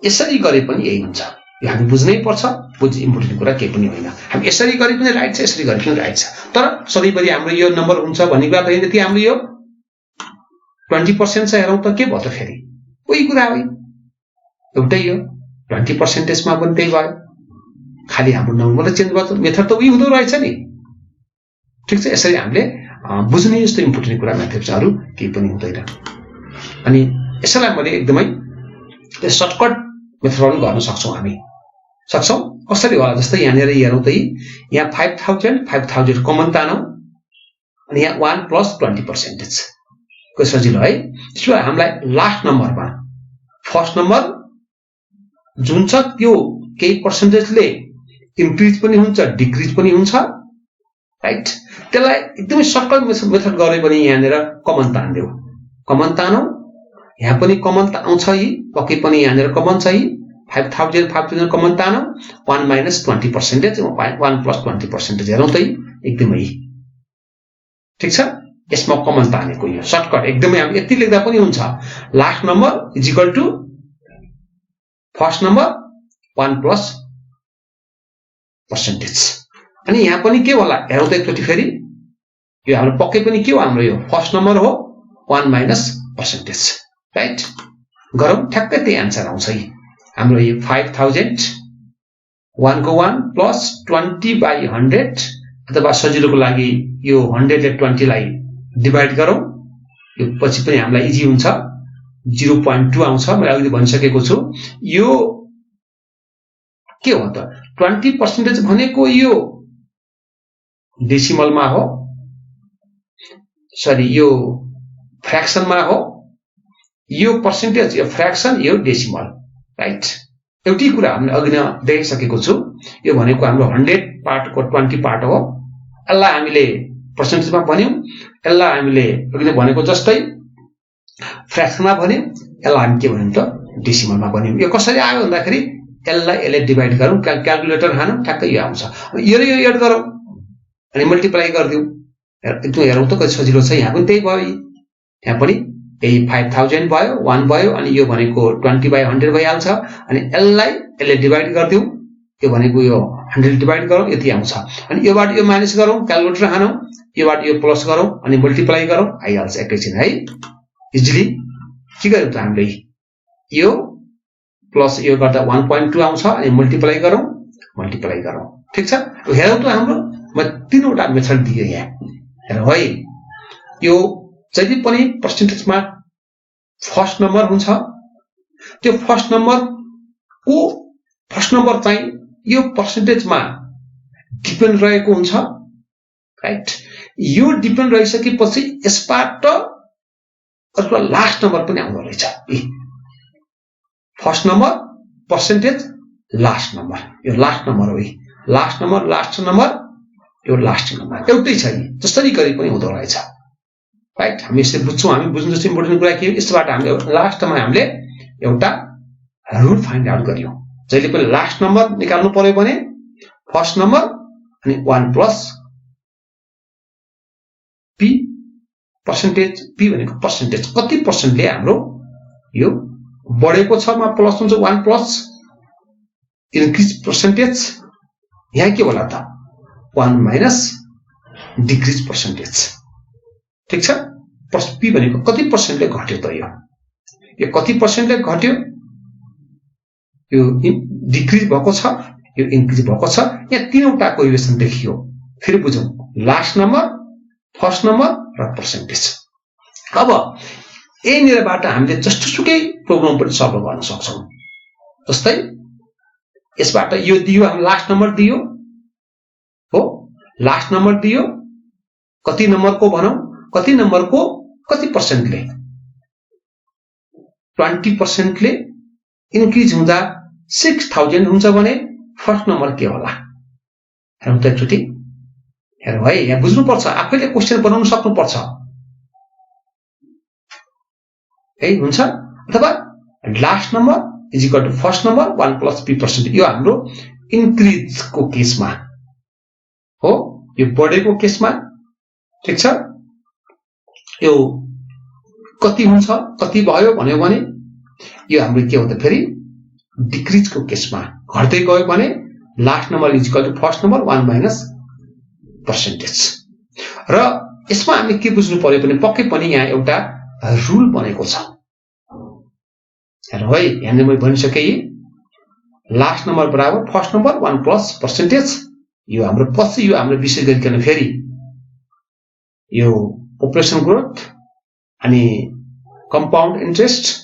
यसरी गरे पनि ए हुन्छ यो हामी बुझ्नै पर्छ बुझ इम्पोर्टेन्ट कुरा के पनि होइन हामी यसरी गरे पनि राइट छ यसरी गरे पनि राइट छ तर सधैँभरि हाम्रो यो नम्बर हुन्छ भन्ने कुरा होइन त्यही हाम्रो यो 20% छ हेरौं त के भयो त फेरि उही कुरा हो एउटै हो 20% मा पनि त्यही भयो खाली हाम्रो नम्बर चेन्ज भयो मेथड त उही हुँदो रहेछ नि ठीक छ यसरी हामीले बुझ्ने जस्तो इम्पोर्टेन्ट कुरा म्याथमेटिक्सहरु केही पनि हुँदैन अनि यसलाई मैले एकदमै सर्टकट मेथडले गर्न सक्छौं हामी सक्छौं कसरी होला जस्तै यहाँनिर हेरौं त यहाँ 5000 कमन तानौं अनि यहाँ 1 प्लस 20% को सजिलो है त्यसो हामीलाई लास्ट नम्बरमा फर्स्ट नम्बर जुन छ त्यो केही पर्सेन्टेजले इन्क्रिज पनि हुन्छ डिक्रिज पनि हुन्छ राइट त्यसलाई एकदमै सर्कल मेथड गरे पनि यहाँनिर कमन तान्देऊ कमन तानौं यहाँ पनि कमन त आउँछ यी पक्कै पनि यहाँनिर कमन छ यी 5000 कमन तानौ 1 माइनस 20% 1 प्लस 20% हेरौँ त एकदमै ठीक छ यसमा कमन तानेको यो सर्टकट एकदमै हामी यति लेख्दा पनि हुन्छ last number is equal to first number 1 plus percentage अनि यहाँ पनि के होला हेरौँ त एकचोटि फेरि यो हाम्रो पक्कै पनि के हो हाम्रो यो फर्स्ट नम्बर हो 1 माइनस पर्सेन्टेज राइट गरौँ ठ्याक्कै त्यही आन्सर आउँछ यी हाम्रो यो 5000 1 को 1 प्लस 20/100 अथवा सजिलोको लागि यो 100 ले 20 लाई डिवाइड गरौँ यो पछि पनि हामीलाई इजी हुन्छ 0.2 आउँछ मैले अघि भनिसकेको छु यो के हो त 20% भनेको यो डेसिमलमा हो सरी यो फ्र्याक्सनमा हो यो पर्सेन्टेज यो फ्र्याक्सन यो डेसिमल राइट एउटै कुरा हामीले अघि नै देखिसकेको छु यो भनेको हाम्रो 100 पार्टको 20 पार्ट हो यसलाई हामीले पर्सेन्टेजमा भन्यौं यसलाई हामीले अघि नै भनेको जस्तै फ्र्याक्सनमा भन्यौं यसलाई हामी के भन्यौं त डेसिमलमा भन्यौं यो कसरी आयो भन्दाखेरि यसलाई यसले डिवाइड गरौँ क्याल्कुलेटर हानौं ठ्याक्कै यो आउँछ यो र यो एड गरौँ अनि मल्टिप्लाई गर्दियौ एकदम हेरौँ त कति सजिलो छ यहाँ पनि त्यही भयो यहाँ पनि यही 5000 भयो 1 भयो अनि यो भनेको 20/100 भइहाल्छ अनि यसले डिवाइड गर्दियौ यो भनेको यो 100 डिवाइड गरौँ यति आउँछ अनि योबाट यो माइनस गरौँ क्याल्कुलेटर हानौं योबाट यो प्लस गरौँ अनि मल्टिप्लाई गरौँ आइहाल्छ एकैछिन है इजिली के गर्यौं त हामीले यो प्लस यो गर्दा 1.2 आउँछ अनि मल्टिप्लाई गरौँ ठीक छ हेरौँ त हाम्रो म तीनवटा मेथड दिए यहाँ हेरौँ है यो जति पनि पर्सेन्टेजमा फर्स्ट नम्बर हुन्छ त्यो फर्स्ट नम्बर चाहिँ यो पर्सेन्टेजमा डिपेन्ड रहेको हुन्छ राइट यो डिपेन्ड रहिसकेपछि यसबाट अथवा लास्ट नम्बर पनि आउँदो रहेछ first number percentage last number यो लास्ट नम्बर हो लास्ट नम्बर यो लास्ट नम्बर एउटै छ जसरी गरी पनि हुँदो रहेछ राइट हामी यसरी बुझ्छौं हामी बुझ्नु जस्तो इम्पोर्टेन्ट कुरा के हो यसबाट हामीले लास्टमा हामीले एउटा रुल फाइन्ड आउट गरियौं जहिले पनि लास्ट नम्बर निकाल्नु पर्यो भने फर्स्ट नम्बर अनि 1 प्लस p पर्सेन्टेज p भनेको पर्सेन्टेज कति पर्सेन्टले हाम्रो यो बढेको छ मा प्लस हुन्छ 1 प्लस इन्क्रिज पर्सेन्टेज यहाँ के होला त 1 माइनस डिक्रिज पर्सेन्टेज ठीक छ प्लस p भनेको कति पर्सेन्टले घट्यो त यो कति पर्सेन्टले घट्यो यो डिक्रिज भएको छ यो इन्क्रिज भएको छ यहाँ तीनवटाको इक्वेसन देखियो फेरि बुझौं लास्ट नम्बर फर्स्ट नम्बर र पर्सेन्टेज अब यहीँनिरबाट हामीले जस्तोसुकै प्रोब्लम पनि सल्भ गर्न सक्छौं जस्तै यसबाट यो दियो हामी लास्ट नम्बर दियो हो लास्ट नम्बर दियो कति नम्बरको भनौं कति नम्बरको कति पर्सेन्टले 20% ले इन्क्रिज हुँदा 6000 हुन्छ भने फर्स्ट नम्बर के होला हेरौँ त एकचोटि हेरौँ है यहाँ बुझ्नुपर्छ आफैले क्वेशन बनाउन सक्नुपर्छ है हुन्छ अथवा last number is equal to first number 1 plus p% यो हाम्रो इन्क्रिज को केसमा हो यो बढेको केसमा ठीक छ यो कति हुन्छ कति भयो भन्यो भने यो हाम्रो के हो त फेरि डिक्रिज को केसमा घट्दै गयो भने last number is equal to first number 1 minus percentage र यसमा हामी के बुझ्नु पर्यो भने पक्कै पनि यहाँ एउटा रुल बनेको छ हेरौँ है यहाँ मैले भनिसके लास्ट नम्बर बराबर फर्स्ट नम्बर 1 प्लस पर्सेन्टेज यो हाम्रो पछि यो हाम्रो विषय गरिकन फेरि यो पपुलेसन ग्रोथ अनि कम्पाउन्ड इन्ट्रेस्ट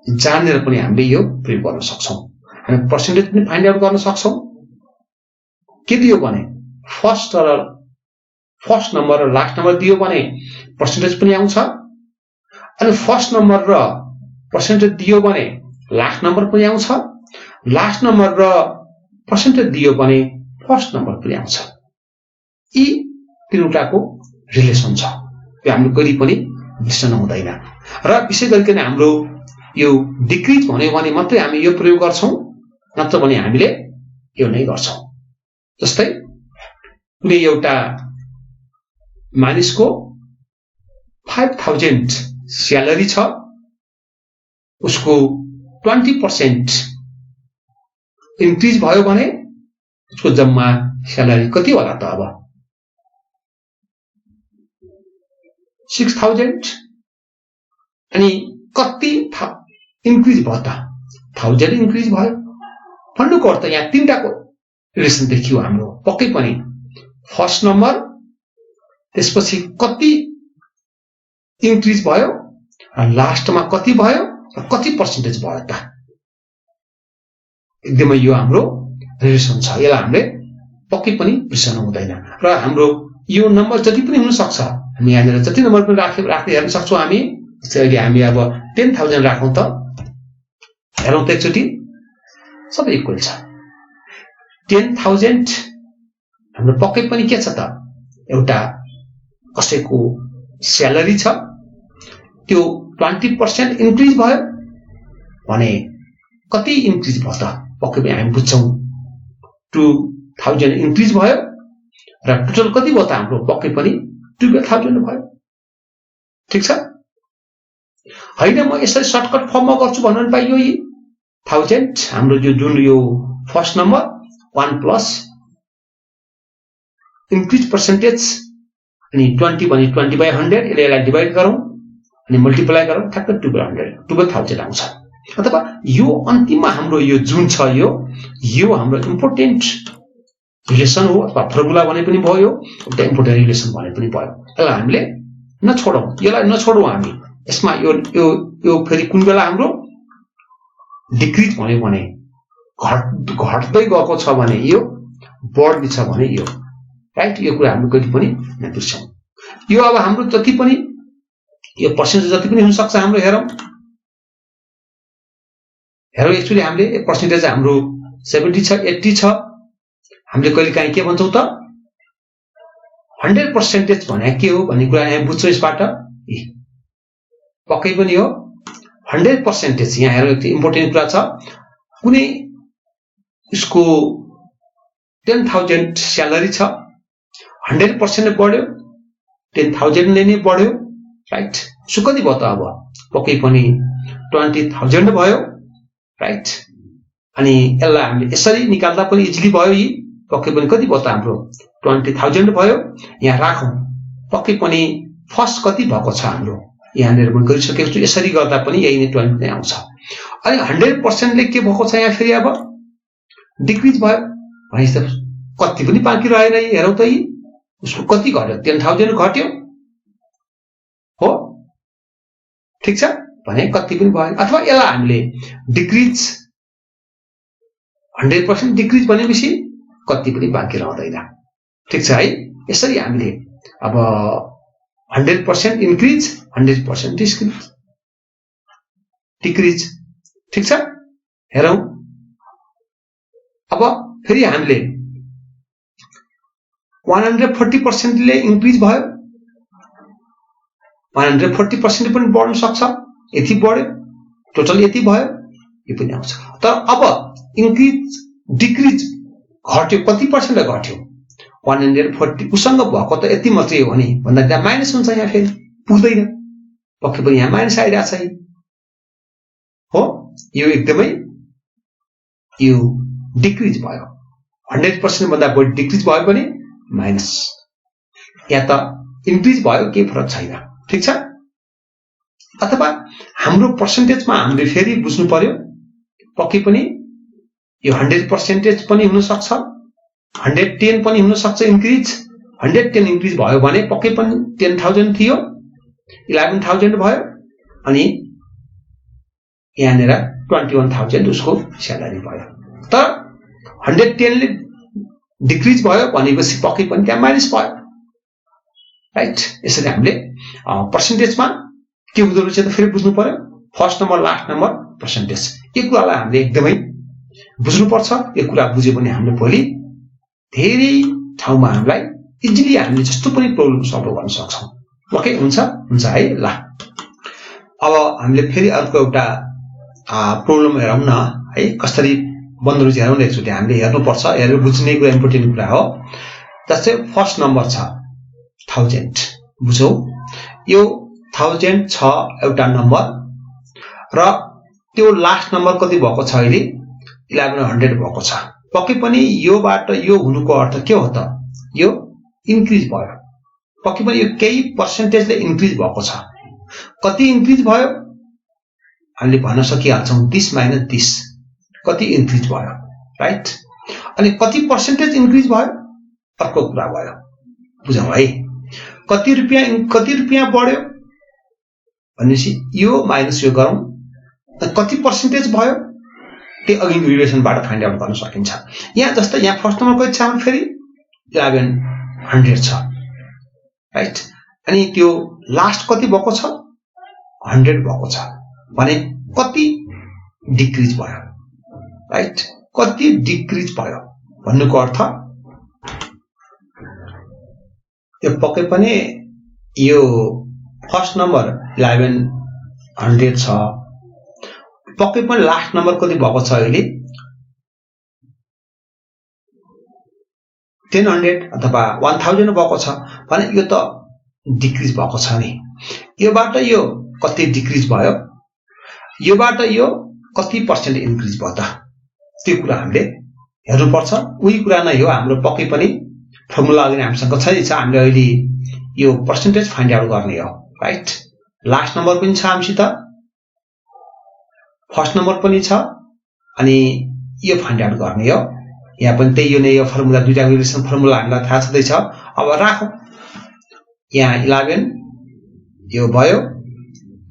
जानेर पनि हामीले यो प्रयोग गर्न सक्छौं हामी पर्सेन्टेज पनि फाइन्ड आउट गर्न सक्छौं के दियो भने फर्स्ट नम्बर र लास्ट नम्बर दियो भने पर्सेन्टेज पनि आउँछ अनि फर्स्ट नम्बर र पर्सेन्टेज दियो भने लास्ट नम्बर पनि आउँछ लास्ट नम्बर र पर्सेन्टेज दियो भने फर्स्ट नम्बर पनि आउँछ यी तीनवटाको रिलेसन छ यो हामीले कहिले पनि बिर्सन हुँदैन। र विशेष गरिकन हाम्रो यो डिक्रिज भन्यो भने मात्रै हामी यो प्रयोग गर्छौं, नत्र भने हामीले यो नै गर्छौं। जस्तै कुनै एउटा मानिसको 5000 स्यालेरी छ, उसको 20% इन्क्रिज भयो भने उसको जम्मा स्यालेरी कति होला त? अब 6000। अनि कति इन्क्रिज भयो त? 1000 इन्क्रिज भयो। भन्नुको अर्थ यहाँ तीनटाको रिलेसन देखियो हाम्रो। पक्कै पनि फर्स्ट नम्बर, त्यसपछि कति इन्क्रिज भयो, र लास्टमा कति भयो र कति पर्सेन्टेज भयो त? एकदमै यो हाम्रो रिलेसन छ। यसलाई हामीले पक्कै पनि बिर्सनु हुँदैन। र हाम्रो यो नम्बर जति पनि हुन सक्छ, हामी यहाँनिर जति नम्बर पनि राख्दै हेर्न सक्छौँ हामी। जस्तै अहिले हामी अब 10,000 राखौँ त, हेरौँ त एकचोटि, सबै इक्वल छ। 10,000 हाम्रो पक्कै पनि के छ त? एउटा कसैको स्यालेरी छ, त्यो 20% इन्क्रिज भयो भने कति इन्क्रिज भयो त? पक्कै पनि हामी बुझ्छौँ 2000 इन्क्रिज भयो, र टोटल कति भयो त हाम्रो? पक्कै पनि 12,000 भयो। ठिक छ? होइन म यसरी सर्टकट फर्ममा गर्छु भन्नु पनि पाइयो। 1000 हाम्रो जुन यो first number 1 plus increase percentage, अनि 20 भने 20/100, यसलाई डिभाइड गरौँ अनि मल्टिप्लाई गरौँ, ठ्याक्कै 12,000 आउँछ। अथवा यो अन्तिममा हाम्रो यो जुन छ, यो हाम्रो इम्पोर्टेन्ट रिलेसन हो, अथवा फर्मुला भने पनि भयो, एउटा इम्पोर्टेन्ट रिलेसन भने पनि भयो। यसलाई हामीले नछोडौँ, यसलाई नछोडौँ हामी। यसमा यो फेरि कुन बेला हाम्रो डिक्रिज भन्यो भने घट्दै गएको छ भने यो, बढ्दै छ भने यो, राइट? यो कुरा हामी कति पनि नबिर्सौँ। यो अब हाम्रो जति पनि यो पर्सेन्टेज जति पनि हुन सक्छ हाम्रो, हेरौँ एक्चुअली हामीले पर्सेन्टेज हाम्रो 70 छ, 80 छ। हामीले कहिलेकाहीँ के भन्छौँ त? 100% भने के हो भन्ने कुरा यहाँ बुझ्छौँ यसबाट। पक्कै पनि हो 100%। यहाँ हेर्नु, एक इम्पोर्टेन्ट कुरा छ। कुनै उसको 10,000 स्यालेरी छ, 100% बढ्यो, 10,000 नै बढ्यो, राइट? सो कति भयो त? अब पक्कै पनि 20,000 भयो, राइट? अनि यसलाई हामीले यसरी निकाल्दा पनि इजिली भयो। यी पक्कै पनि कति भयो त हाम्रो? 20,000 भयो। यहाँ राखौँ, पक्कै पनि फर्स्ट कति भएको छ हाम्रो? यहाँनिर पनि गरिसकेको छु। यसरी गर्दा पनि यही नै 20 नै आउँछ। अनि 100%ले के भएको छ यहाँ फेरि? अब डिक्रिज भयो भनेपछि कति पनि बाँकी रहेन। हेरौँ त, यी उसको कति घट्यो? 10,000 घट्यो हो, ठिक छ भने कति पनि भयो। अथवा यसलाई हामीले डिक्रिज 100% डिक्रिज भनेपछि कति पनि बाँकी रहँदैन। ठिक छ है? यसरी हामीले अब 100% इन्क्रिज, 100% डिक्रिज, ठिक छ? हेरौँ अब फेरि हामीले 140% ले इन्क्रिज भयो, 140% पनि बढ्न सक्छ। यति बढ्यो, टोटल यति भयो, यो पनि आउँछ। तर अब इन्क्रिज डिक्रिज घट्यो, कति पर्सेन्ट घट्यो? 140 उसँग भएको त यति मात्रै हो नि भन्दा त्यहाँ माइनस हुन्छ। यहाँ फेरि पुग्दैन, पक्कै पनि यहाँ माइनस आइरहेछ हो। यो एकदमै यो डिक्रिज भयो। 100% भन्दा बढी डिक्रिज भयो भने माइनस, या त इन्क्रिज भयो, केही फरक छैन। ठिक छ? अथवा हाम्रो पर्सेन्टेजमा हामीले फेरि बुझ्नु पर्यो। पक्कै पनि यो 100% पनि हुन सक्छ, 110 पनि हुन सक्छ इन्क्रिज। 110 इन्क्रिज भयो भने पक्कै पनि 10,000 थियो, 11,000 भयो, अनि यहाँनिर 21,000 उसको स्यालेरी भयो। तर 110 ले डिक्रिज भयो भनेपछि पक्कै पनि त्यहाँ माइनस भयो, राइट? यसरी हामीले पर्सेन्टेजमा के हुँदो रहेछ त फेरि बुझ्नु पर्यो। First number, last number, percentage, यो कुरालाई हामीले एकदमै बुझ्नुपर्छ। यो कुरा बुझ्यो भने हामीले भोलि धेरै ठाउँमा हामीलाई इजिली हामीले जस्तो पनि प्रब्लम सल्भ गर्न सक्छौँ। ओके, हुन्छ है, ल। अब हामीले फेरि अर्को एउटा प्रब्लम हेरौँ न है, कसरी बन्दो रहेछ हेरौँ न। एकचोटि हामीले हेर्नुपर्छ, हेरेर बुझ्ने कुरा इम्पोर्टेन्ट कुरा हो। जस्तै फर्स्ट नम्बर छ 1000, बुझौ, यो 1000 छ एउटा नम्बर र त्यो लास्ट नम्बर कति भएको छ अहिले 1100 भएको छ। पक्कै पनि योबाट यो हुनुको अर्थ के हो त, यो इन्क्रिज भयो। पक्कै पनि यो केही पर्सेन्टेजले इन्क्रिज भएको छ। कति इन्क्रिज भयो हामीले भन्न सकिहाल्छौँ, 10 माइनस 10 कति इन्क्रिज भयो, राइट। अनि कति पर्सेन्टेज इन्क्रिज भयो अर्को कुरा भयो, बुझौँ है। कति रुपियाँ बढ्यो भनेपछि यो माइनस यो गरौँ, कति पर्सेन्टेज भयो त्यो अघि रिलेसनबाट फाइन्ड आउट गर्न सकिन्छ। यहाँ जस्तो यहाँ फर्स्ट नम्बर कति छ फेरि 1100 छ, राइट। अनि त्यो लास्ट कति भएको छ 100 भएको छ भने कति डिक्रिज भयो, राइट। कति डिक्रिज भयो भन्नुको अर्थ त्यो पक्कै पनि यो फर्स्ट नम्बर 1100 छ, पक्कै पनि लास्ट नम्बर कति भएको छ अहिले 1000 अथवा 1000 भएको छ भने यो त डिक्रिज भएको छ नि। योबाट यो कति डिक्रिज भयो, योबाट यो कति पर्सेन्ट इन्क्रिज भयो त, त्यो कुरा हामीले हेर्नुपर्छ। उही कुरा नै हो हाम्रो पक्कै पनि फर्मुला अघि हामीसँग छ, हामीले अहिले यो पर्सेन्टेज फाइन्ड आउट गर्ने हो, राइट। लास्ट नम्बर पनि छ हामीसित, फर्स्ट नम्बर पनि छ, अनि यो फाइन्ड आउट गर्ने हो। यहाँ पनि त्यही हो नै, यो फर्मुला दुईटा रिलेसन फर्मुला हामीलाई थाहा छँदैछ। अब राखौँ, यहाँ 11 यो भयो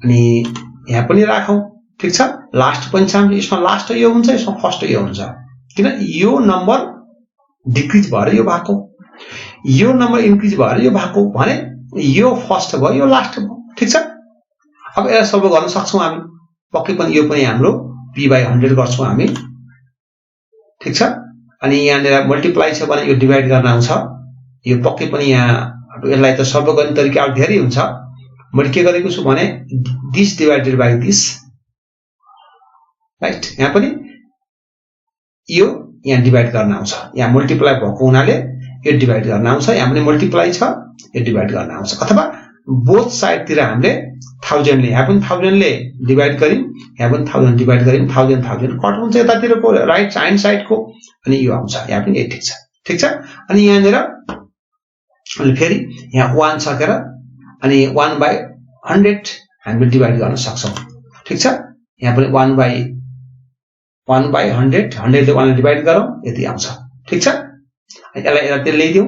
अनि यहाँ पनि राखौँ, ठिक छ। लास्ट पनि छ, यसमा लास्ट यो हुन्छ, यसमा फर्स्ट यो हुन्छ, किन यो नम्बर डिक्रिज भएर यो भएको, यो नम्बर इन्क्रिज भएर यो भएको भने यो फर्स्ट भयो यो लास्ट भयो, ठिक छ। अब यसलाई सल्भ गर्न सक्छौँ हामी, पक्कै पनि यो पनि हाम्रो p/100 गर्छौँ हामी, ठिक छ। अनि यहाँनिर मल्टिप्लाई छ भने यो डिभाइड गर्न आउँछ, यो पक्कै पनि यहाँ यसलाई त सल्भ गर्ने तरिका धेरै हुन्छ। मैले के गरेको छु भने 10 डिभाइडेड बाई 10, राइट। यहाँ पनि यो यहाँ डिभाइड गर्न आउँछ, यहाँ मल्टिप्लाई भएको हुनाले यो डिभाइड गर्न आउँछ, यहाँ पनि मल्टिप्लाई छ यो डिभाइड गर्न आउँछ। अथवा बोथ साइडतिर हामीले 1000 ले, यहाँ पनि 1000 ले डिभाइड गर्यौँ, यहाँ पनि 1000 डिभाइड गर्यौँ, 1000 कट हुन्छ यतातिरको राइट ह्यान्ड साइडको, अनि यो आउँछ, यहाँ पनि ठिक छ, ठिक छ। अनि यहाँनिर अनि फेरि यहाँ 1 सकेर अनि 1/100 हामीले डिभाइड गर्न सक्छौँ, ठिक छ। यहाँ पनि 1/100, 100 ले 1 डिभाइड गरौँ, यति आउँछ, ठिक छ। यसलाई यतातिर ल्याइदिउँ,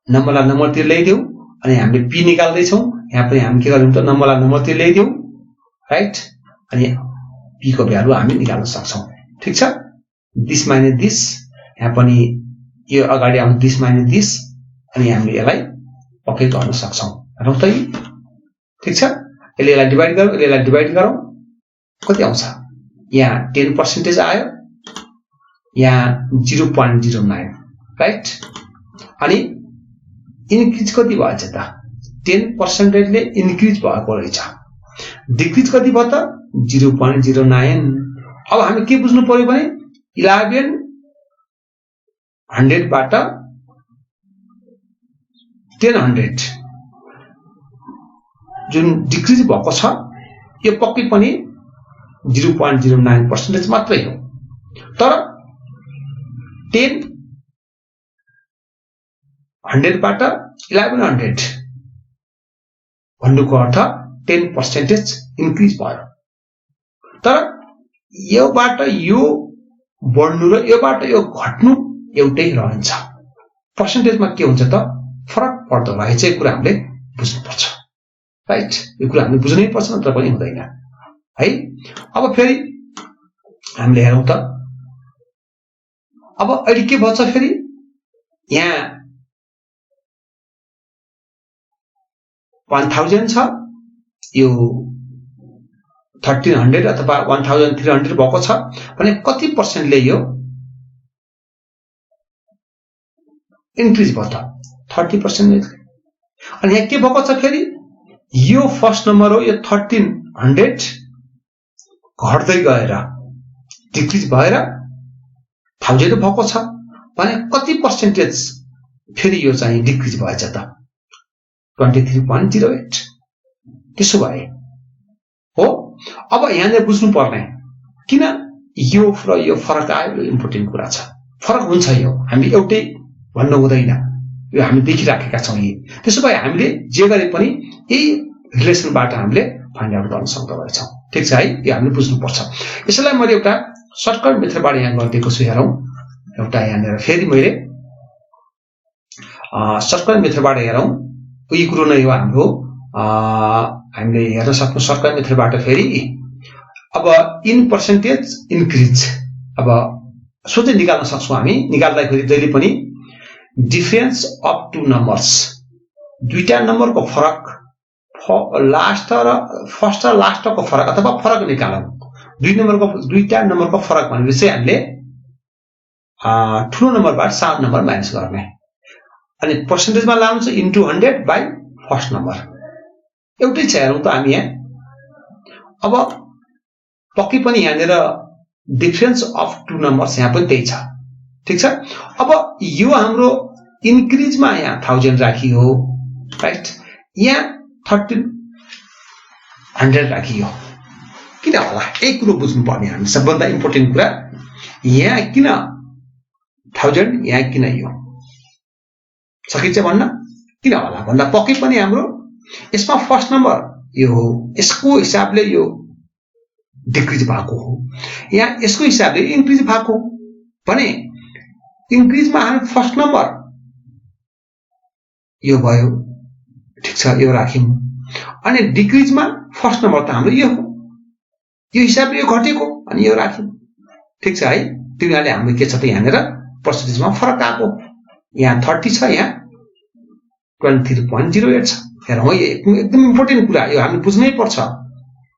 नम्बरलाई नम्बरतिर ल्याइदिउँ, अनि हामीले p निकाल्दैछौँ। यहाँ पनि हामी के गर्यौँ त नम्बरलाई नम्बरतिर ल्याइदिउँ, राइट। अनि p को भ्यालु हामी निकाल्न सक्छौँ, ठिक छ। 10 माइनस 10, यहाँ पनि यो अगाडि आउनु 10 माइनस 10, अनि हामीले यसलाई पक्कै गर्न सक्छौँ, हेरौँ त, ठिक छ। यसलाई डिभाइड गरौँ, यसलाई डिभाइड गरौँ, कति आउँछ, यहाँ 10% आयो, यहाँ 0.09, राइट। अनि इन्क्रिज कति भएछ त 10% ले इन्क्रिज भएको रहेछ, डिक्रिज कति भयो त 0.09। अब हामी के बुझ्नु पर्यो भने 1100 बाट 1000 जुन डिक्रिज भएको छ यो पक्कै पनि 0.09% मात्रै हो। तर 100 बाट 1100 भन्नुको अर्थ 10% इन्क्रिज भयो। तर योबाट यो बढ्नु र योबाट यो घट्नु एउटै रहन्छ, पर्सेन्टेजमा के हुन्छ त फरक पर्दो रहेछ। यो कुरा हामीले बुझ्नुपर्छ, राइट। यो कुरा हामीले बुझ्नै पर्छ, नत्र पनि हुँदैन है। अब फेरि हामीले हेरौँ त, अब अहिले के भन्छ फेरि यहाँ 1000 छ, यो 1300 अथवा 1300 भएको छ भने कति पर्सेन्टले यो इन्क्रिज भयो त 30%। अनि यहाँ के भएको छ फेरि यो फर्स्ट नम्बर हो, यो 1300 घट्दै गएर डिक्रिज भएर 1000 भएको छ भने कति पर्सेन्टेज फेरि यो चाहिँ डिक्रिज भएछ त 23.08। त्यसो भए हो अब यहाँले बुझ्नु पर्ने किन यो र यो फरक आयो, इम्पोर्टेन्ट कुरा छ। फरक हुन्छ, यो हामी एउटै भन्नु हुँदैन, यो हामी देखिराखेका छौँ। त्यसो भए हामीले जे गरे पनि यही रिलेसनबाट हामीले फाइन्ड आउट गर्न सक्दो रहेछौँ। ठिक छ है, यो हामीले बुझ्नुपर्छ। यसैलाई मैले एउटा सर्टकट मेथडबाट यहाँ गरिदिएको छु। हेरौँ, एउटा यहाँनिर फेरि मैले सर्टकट मेथडबाट हेरौँ। यही कुरो नै हो हाम्रो, हामीले हेर्न सक्छौँ सर्टकट मेथडबाट। फेरि अब इन पर्सेन्टेज इन्क्रिज अब सोझै निकाल्न सक्छौँ हामी। निकाल्दाखेरि जहिले पनि डिफरेन्स अफ टु नम्बर्स, दुईटा नम्बरको फरक, लास्ट र फर्स्ट र लास्टको फरक अथवा फरक निकालौँ। दुईटा नम्बरको फरक भनेपछि हामीले ठुलो नम्बरबाट सानो नम्बर माइनस गर्ने, अनि पर्सेन्टेजमा लानु छ इन्टु 100 बाई फर्स्ट नम्बर। एउटै छ, हेरौँ त हामी यहाँ। अब पक्कै पनि यहाँनिर डिफरेन्स अफ टु नम्बर्स यहाँ पनि त्यही छ। ठिक छ। अब यो हाम्रो इन्क्रिजमा यहाँ 1000 राखियो, राइट। यहाँ 1300 राखियो। किन होला? एक कुरो बुझ्नु पर्ने हामी, सबभन्दा इम्पोर्टेन्ट कुरा, यहाँ किन 1000, यहाँ किन यो? सकिन्छ भन्न? किन होला भन्दा पक्कै पनि हाम्रो यसमा फर्स्ट नम्बर यो हो, यसको हिसाबले यो डिक्रिज भएको हो, यहाँ यसको हिसाबले इन्क्रिज भएको भने इन्क्रिजमा हामी फर्स्ट नम्बर यो भयो। ठिक छ, यो राख्यौँ। अनि डिक्रिजमा फर्स्ट नम्बर त हाम्रो यो हो, यो हिसाबले यो घटेको, अनि यो राख्यौँ। ठिक छ है। तिनीहरूले हाम्रो के छ त यहाँनिर पर्सेन्टेजमा फरक आएको। यहाँ 30 छ, यहाँ 23.08 छ। हेरौँ, यो एकदम इम्पोर्टेन्ट कुरा, यो हामीले बुझ्नै पर्छ।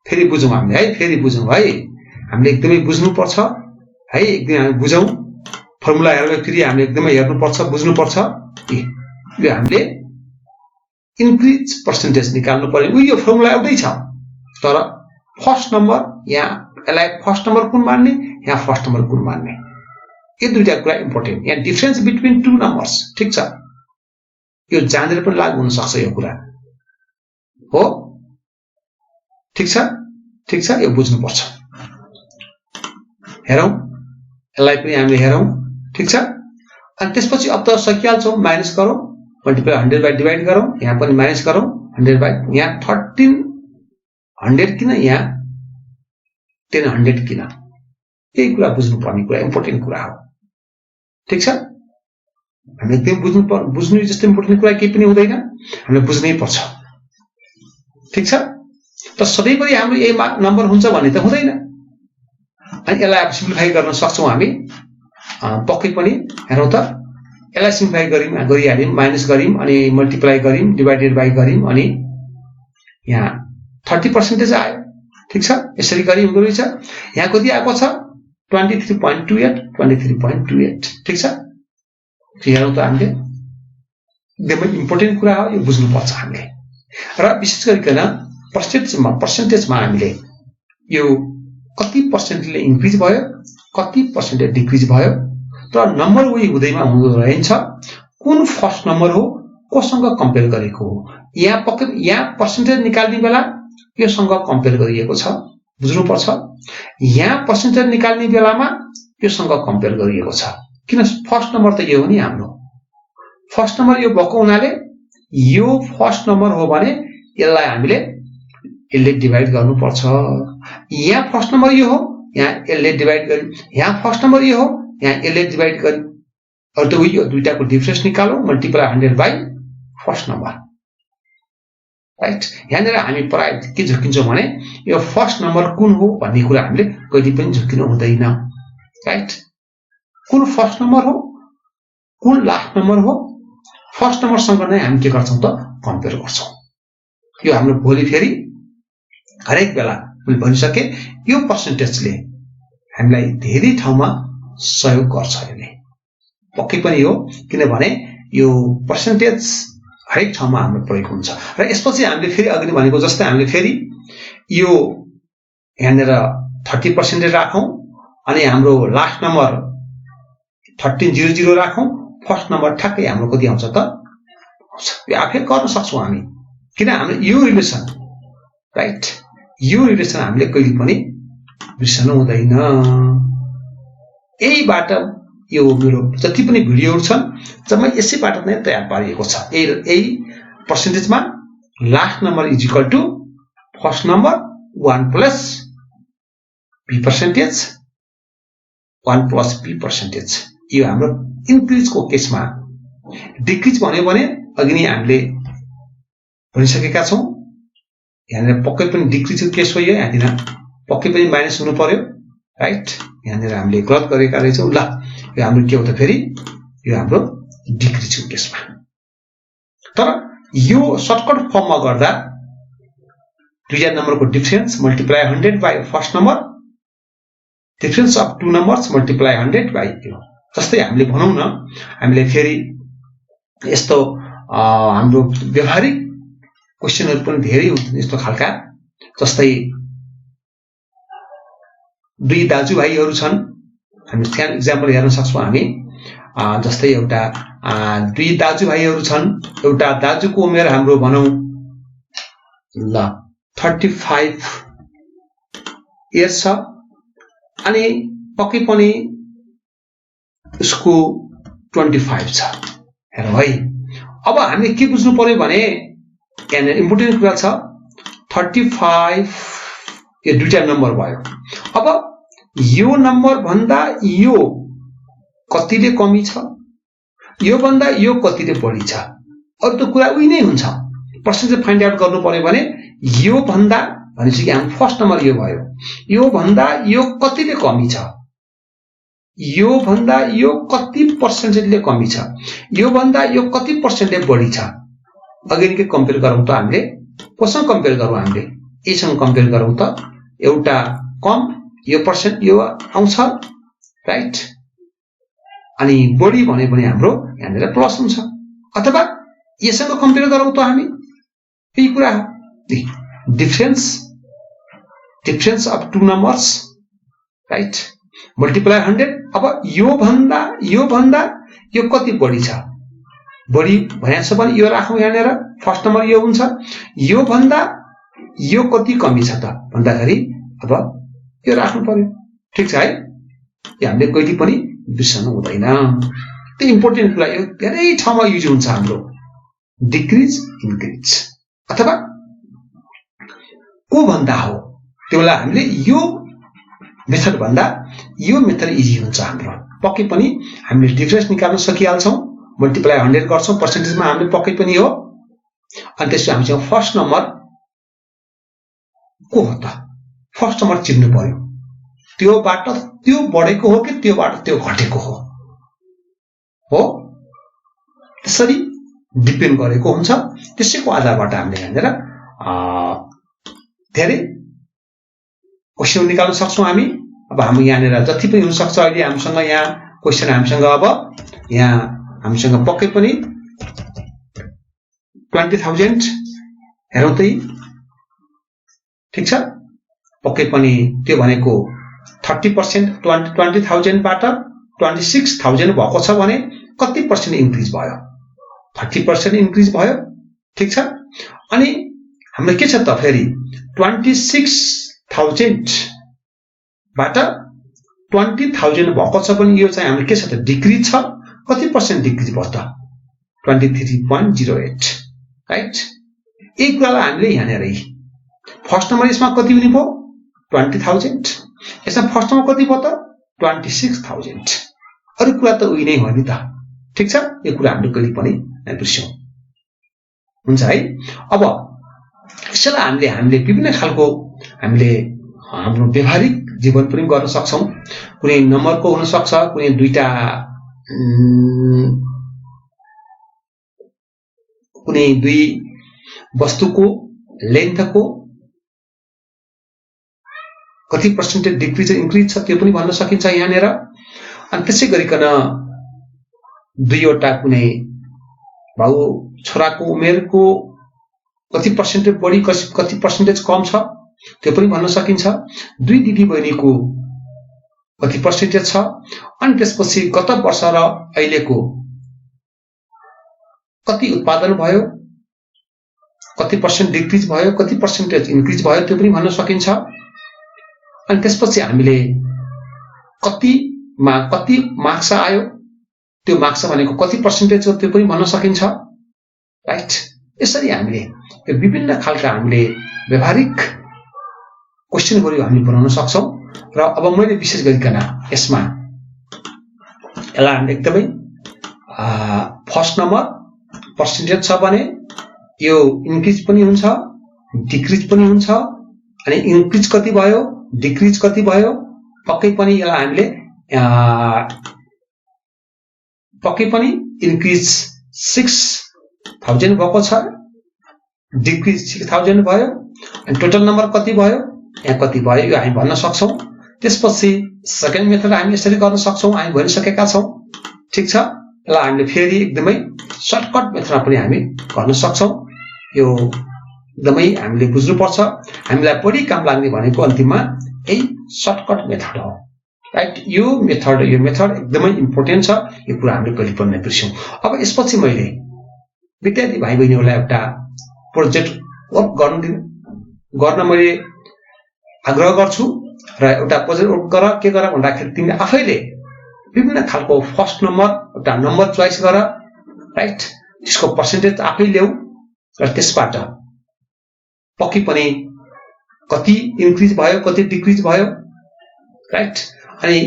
फेरि बुझौँ हामीले है, फेरि बुझौँ है, हामीले एकदमै बुझ्नुपर्छ है, एकदमै हामी बुझौँ। फर्मुला हेरेर फेरि हामीले एकदमै हेर्नुपर्छ, बुझ्नुपर्छ। यो हामीले इन्क्रिज पर्सेन्टेज निकाल्नु पर्यो। यो फर्मुला एउटै छ, तर फर्स्ट नम्बर यहाँ यसलाई फर्स्ट नम्बर कुन मान्ने, यहाँ फर्स्ट नम्बर कुन मान्ने, यो दुईटा कुरा इम्पोर्टेन्ट। यहाँ डिफरेन्स बिट्विन टु नम्बर्स, ठिक छ, यो जानेर पनि लागु हुन सक्छ यो कुरा हो। ठिक छ, ठिक छ, यो बुझ्नुपर्छ। हेरौँ, यसलाई पनि हामीले हेरौँ। ठिक छ। अनि त्यसपछि अब त सकिहाल्छौँ, माइनस गरौँ, मल्टिप्लाई 100 बाई डिभाइड गरौँ, यहाँ पनि माइनस गरौँ 100 बाई, यहाँ 1300 किन, यहाँ 1000 किन, यही कुरा बुझ्नुपर्ने कुरा, इम्पोर्टेन्ट कुरा हो। ठिक छ। हामीले एकदम बुझ्नु जस्तो इम्पोर्टेन्ट कुरा केही पनि हुँदैन, हामीले बुझ्नै पर्छ। ठिक छ। त सधैँभरि हाम्रो यही नम्बर हुन्छ भन्ने त हुँदैन। अनि यसलाई अब सिम्प्लिफाई गर्न सक्छौँ हामी पक्कै पनि। हेरौँ त, यसलाई सिम्प्लिफाई गरिहाल्यौँ, माइनस गऱ्यौँ, अनि मल्टिप्लाई गऱ्यौँ, डिभाइडेड बाई गऱ्यौँ, अनि यहाँ 30% आयो। ठिक छ, यसरी गरी हुँदो रहेछ। यहाँ कति आएको छ? 23.28। ठिक छ। हेरौँ त, हामीले एकदमै इम्पोर्टेन्ट कुरा हो, यो बुझ्नुपर्छ हामीले। र विशेष गरिकन पर्सेन्टेजमा हामीले यो कति पर्सेन्टले इन्क्रिज भयो, कति पर्सेन्टले डिक्रिज भयो, तर नम्बर उही हुँदैमा हुँदो रहन्छ कुन फर्स्ट नम्बर हो, कोसँग कम्पेयर गरेको हो। यहाँ पक्कै यहाँ पर्सेन्टेज निकाल्ने बेला योसँग कम्पेयर गरिएको छ, बुझ्नुपर्छ। यहाँ पर्सेन्टेज निकाल्ने बेलामा योसँग कम्पेयर गरिएको छ। किन? फर्स्ट नम्बर त यो हो नि हाम्रो। फर्स्ट नम्बर यो भएको हुनाले यो फर्स्ट नम्बर हो भने यसलाई हामीले यसले डिभाइड गर्नुपर्छ। यहाँ फर्स्ट नम्बर यो हो, यहाँ यसले डिभाइड गर्यो। यहाँ फर्स्ट नम्बर यो हो, यहाँ यसले डिभाइड गर्यो। अरू त उयो दुईटाको डिफरेन्स निकालौँ, multiply 100 by first number, right. यहाँनिर हामी प्राय के झुकिन्छौँ भने यो फर्स्ट नम्बर कुन हो भन्ने कुरा हामीले कहिले पनि झुकिनु हुँदैन, राइट। कुन फर्स्ट नम्बर हो, कुन लास्ट नम्बर हो, फर्स्ट नम्बरसँग नै हामी के गर्छौँ त कम्पेयर गर्छौँ। यो हाम्रो भोलि फेरि हरेक बेला मैले भनिसके यो पर्सेन्टेजले हामीलाई धेरै ठाउँमा सहयोग गर्छ। यसले पक्कै पनि हो, किनभने यो पर्सेन्टेज हरेक ठाउँमा हाम्रो प्रयोग हुन्छ। र यसपछि हामीले फेरि अघि भनेको जस्तै हामीले फेरि यो यहाँनिर 30% राखौं अनि हाम्रो लास्ट नम्बर 1300 राखौं, फर्स्ट नम्बर ठ्याक्कै हाम्रो कति आउँछ त यो आफै गर्न सक्छौं हामी, किन हामीले यो रिलेसन राइट, यो रिलेसन हामीले कहिले पनि बिर्सनु हुँदैन। यहीबाट यो मेरो जति पनि भिडियोहरु छन् जम्मै यसैबाट नै तयार पारिएको छ। यही पर्सेन्टेजमा last number is equal to first number 1 plus b percentage 1 plus b percentage. यो हाम्रो इन्क्रिजको केसमा, डिक्रिज भन्यो भने अघि नै हामीले भनिसकेका छौं, यहाँनिर पक्कै पनि डिक्रिजको केस हो, यहाँनिर पक्कै पनि माइनस हुनु पर्यो राइट। यहाँनिर हामीले गलत गरेका रहेछौं। ल यो हाम्रो के हो त फेरि यो हाम्रो डिक्रिजको केसमा। तर यो सर्टकट फर्ममा गर्दा दुईटा नम्बरको difference multiply 100 by first number, difference of two numbers multiply 100 by यो। जस्तै हामीले भनौं न, हामीले फेरि यस्तो हाम्रो व्यवहारिक क्वेशनहरु पनि धेरै हुन्छन् यस्तो खालका। जस्तै दुई दाजुभाइहरु छन्, हामी सानो एक्जाम्पल हेर्न सक्छौं हामी। जस्तै एउटा दुई दाजुभाइहरु छन्, एउटा दाजुको उमेर हाम्रो भनौं ल 35 इयर्स छ अनि पक्कै पनि उसको 25 छ। हेरौं है, अब हामीले के बुझ्नु पर्यो भने यहाँ इम्पोर्टेन्ट कुरा छ 35 यो दुईटा नम्बर भयो। अब यो नम्बर भन्दा यो कतिले कमी छ, यो भन्दा यो कतिले बढी छ, अरु त कुरा उही नै हुन्छ। पर्सेन्टेज फाइन्ड आउट गर्नु पर्यो भने यो भन्दा भनेपछि हाम्रो फर्स्ट नम्बर यो भयो, यो भन्दा यो कतिले कमी छ, यो भन्दा यो कति पर्सेन्टेजले कमी छ, यो भन्दा यो कति पर्सेन्टले बढी छ। अघि के कम्पेयर गरौँ त हामीले, कोसँग कम्पेयर गरौँ हामीले, एसँग कम्पेयर गरौँ त, एउटा कम यो पर्सेन्ट यो आउँछ राइट, अनि बढी भने पनि हाम्रो यहाँनिर प्लस हुन्छ। अथवा यससँग कम्पेयर गरौँ त हामी, यही कुरा हो, difference of two numbers right multiply 100। अब यो भन्दा यो कति बढी छ, बढी भनेछ भने यो राखौं यहाँनिर फर्स्ट नम्बर यो हुन्छ, यो भन्दा यो कति कमी छ त भन्दाखेरि अब यो राख्नु पर्यो। ठीक छ है, यो हामीले कहिले पनि बिर्सनु हुँदैन। त्यो इम्पोर्टेन्ट कुरा, यो धेरै ठाउँमा युज हुन्छ हाम्रो डिक्रिज इन्क्रिज। अथवा को भन्दा हो त्यो बेला हामीले यो मेथड भन्दा यो मेथड इजी हुन्छ हाम्रो। पक्कै पनि हामीले डिफरेन्स निकाल्न सकिहाल्छौं, मल्टिप्लाई 100 गर्छौं, पर्सेन्टेजमा हामीले पक्कै पनि हो। अनि त्यसपछि हामीसँग फर्स्ट नम्बर को हो त, फर्स्ट नम्बर चिन्नु पर्यो, त्योबाट त्यो बढेको हो कि त्योबाट त्यो घटेको हो, त्यसरी डिपेन्ड गरेको हुन्छ। त्यसैको आधारबाट हामीले यहाँनिर धेरै क्वेशन निकाल्न सक्छौं हामी। अब हामी यहाँनिर जति पनि हुन सक्छ, अहिले हामीसँग यहाँ क्वेशन हामीसँग अब यहाँ हामीसँग पक्कै पनि 20,000 हेरौं त, ठीक छ, पक्कै पनि त्यो भनेको 30% 20,000 बाट 26,000 भएको छ भने कति पर्सेन्ट इन्क्रिज भयो, 30% इन्क्रिज भयो। ठीक छ, अनि हाम्रो के छ त फेरि 26,000 बाट 20,000 भएको छ भने यो चाहिँ हाम्रो के छ त डिक्रिज छ। कति पर्सेन्ट डिक्रिज भयो त 23.08 राइट। यही कुरालाई हामीले यहाँनिर फर्स्ट नम्बर यसमा कति हुने भयो 20,000, यसमा फर्स्ट नम्बर कति भयो त 26,000। अरु कुरा त उही नै हो नि त। ठीक छ, यो कुरा हामीले कहिले पनि बिर्सौं हुन्छ है। अब यसलाई हामीले विभिन्न खालको हामीले हाम्रो व्यवहारिक जीवन पनि गर्न सक्छौं। कुनै नम्बरको हुन सक्छ, कुनै दुईटा कुनै दुई वस्तुको लेन्थको कति पर्सेन्टेज डिक्रिज इन्क्रिज छ त्यो पनि भन्न सकिन्छ यहाँनिर। अनि त्यसै गरिकन दुईवटा कुनै भाउ छोराको उमेरको कति पर्सेन्टेज बढी कति पर्सेन्टेज कम छ त्यो पनि भन्न सकिन्छ। दुई दिदी बहिनीको कति पर्सेन्टेज छ, अनि त्यसपछि गत वर्ष र अहिलेको कति उत्पादन भयो, कति पर्सेन्ट डिक्रिज भयो, कति पर्सेन्टेज इन्क्रिज भयो त्यो पनि भन्न सकिन्छ। अनि त्यसपछि हामीले कति मार्क्स आयो, त्यो मार्क्स भनेको कति पर्सेन्टेज हो त्यो पनि भन्न सकिन्छ, राइट। यसरी हामीले यो विभिन्न खालका हामीले व्यवहारिक क्वेशनहरु हामीले बनाउन सक्छौं। र अब मैले विशेष गरिकन यसमा यसलाई हामीले एकदमै फर्स्ट नम्बर पर्सेन्टेज छ भने यो इन्क्रिज पनि हुन्छ, डिक्रिज पनि हुन्छ। अनि इन्क्रिज कति भयो, डिक्रिज कति भयो, पक्कै पनि यसलाई हामीले पक्कै पनि इन्क्रिज 6000 भएको छ, डिक्रिज 6000 भयो। अनि टोटल नम्बर कति भयो, यहाँ कति भयो यो हामी भन्न सक्छौं। त्यसपछि सेकेन्ड मेथड हामी यसरी गर्न सक्छौं, हामी भनिसकेका छौं, ठीक छ। यसलाई हामीले फेरि एकदमै सर्टकट मेथडमा पनि हामी गर्न सक्छौं। यो एकदमै हामीले बुझ्नु पर्छ। हामीलाई बढी काम लाग्ने भनेको अन्तिममा यही सर्टकट मेथड हो, राइट। यो मेथड एकदमै इम्पोर्टेन्ट छ। यो कुरा हामीले कहिले पनि नबिर्सौं। अब यसपछि मैले विद्यार्थी भाइ बहिनीहरूलाई एउटा प्रोजेक्ट वर्क गर्न मैले आग्रह गर्छु। र एउटा प्रोजेक्ट वर्क गर के गर भन्दाखेरि तिमीले आफैले विभिन्न खालको फर्स्ट नम्बर एउटा नम्बर चोइस गर, राइट। त्यसको पर्सेन्टेज आफै ल्याऊ र त्यसबाट पक्कै पनि कति इन्क्रिज भयो, कति डिक्रिज भयो, राइट। अनि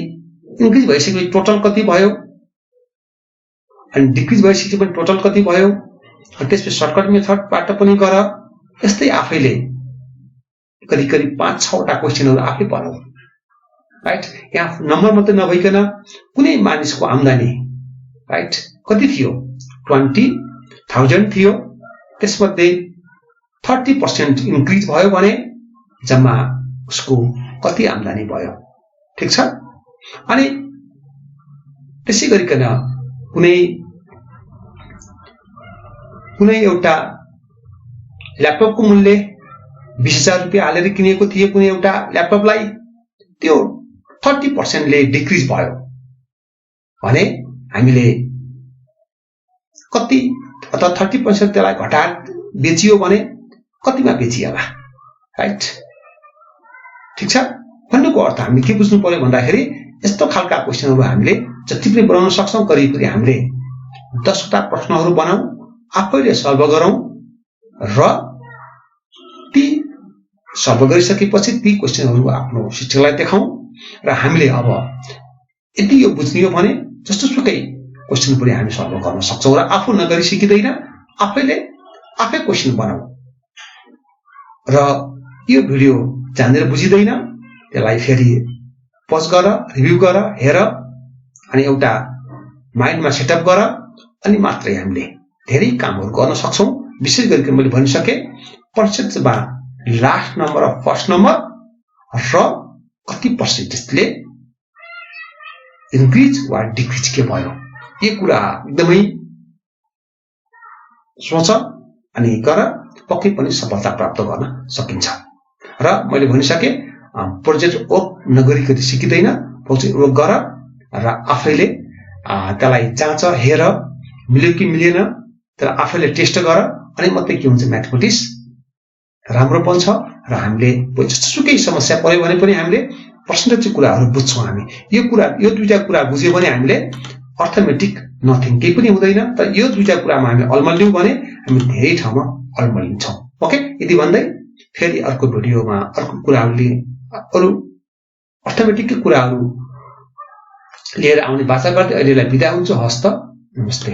इन्क्रिज भइसकेपछि टोटल कति भयो, अनि डिक्रिज भइसकेपछि पनि टोटल कति भयो। अनि त्यसपछि सर्टकट मेथडबाट पनि गर। यस्तै आफैले करिब 5-6 वटा क्वेशनहरु आफै बनाऊ, राइट। यहाँ नम्बर मात्रै नभइकन कुनै मानिसको आम्दानी, राइट, कति थियो, 20,000 थियो। त्यसमध्ये 30% इन्क्रिज भयो भने जम्मा उसको कति आम्दानी भयो, ठीक छ। अनि त्यसै गरिकन कुनै एउटा ल्यापटपको मूल्य 20,000 रुपैयाँ हालेर किनेको थियो कुनै एउटा ल्यापटपलाई, त्यो 30% ले डिक्रिज भयो भने हामीले कति, अथवा 30% त्यसलाई घटाएर बेचियो भने कतिमा बेचिएला, राइट, ठीक छ। भन्नुको अर्थ हामीले के बुझ्नु पर्यो भन्दाखेरि यस्तो खालका क्वेशनहरु हामीले जति पनि बनाउन सक्छौं, करिब हामीले 10 वटा प्रश्नहरु बनाऊ, आफैले सल्भ गरौं र ती सल्भ गरिसकेपछि ती क्वेशनहरु आफ्नो शिक्षकलाई देखाउँ। र हामीले अब यदि यो बुझ्नियो भने जस्तोसुकै क्वेशन पनि हामी सल्भ गर्न सक्छौं। र आफू नगरी सिकिदैन, आफै क्वेशन बनाऊ। र यो भिडियो जानेर बुझिदैन त्यसलाई फेरि पज गर, रिभ्यु गर, हेर, अनि एउटा माइन्डमा सेटअप गर, अनि मात्रै हामीले धेरै कामहरु गर्न सक्छौं। विशेष गरी मैले भनिसके पर्सेन्टेजमा लास्ट नम्बर र फर्स्ट नम्बर र कति पर्सेन्टेजले इन्क्रिज वा डिक्रिज के भयो, यो कुरा एकदमै सोच अनि गर, पक्कै पनि सफलता प्राप्त गर्न सकिन्छ। र मैले भनिसके प्रोजेक्ट वर्क नगरिकन सिकिदैन, प्रोजेक्ट वर्क गर र आफैले त्यसलाई जाँच, हेर, मिल्यो कि मिलेन, त्यसलाई आफैले टेस्ट गर, अनि मात्रै के हुन्छ म्याथमेटिक्स राम्रो बन्छ। र हामीले जतिसुकै समस्या पर्यो भने पनि हामीले पर्सेन्टेजको कुराहरु बुझ्छौं। हामी यो दुईटा कुरा बुझ्यो भने हामीले अर्थमेटिक नथिङ केही पनि हुँदैन। तर यो दुईटा कुरामा हामी अल्मलियौं भने हामी धेरै ठाउँमा अल्मलिन्छौं। ओके, यदि भन्दै फेरि अर्को भिडियोमा अर्को कुराहरुले अरु अर्थमेटिकको कुराहरु लिएर आउने बाचा गर्दै अहिलेलाई बिदा हुन्छु। हस्त, नमस्ते।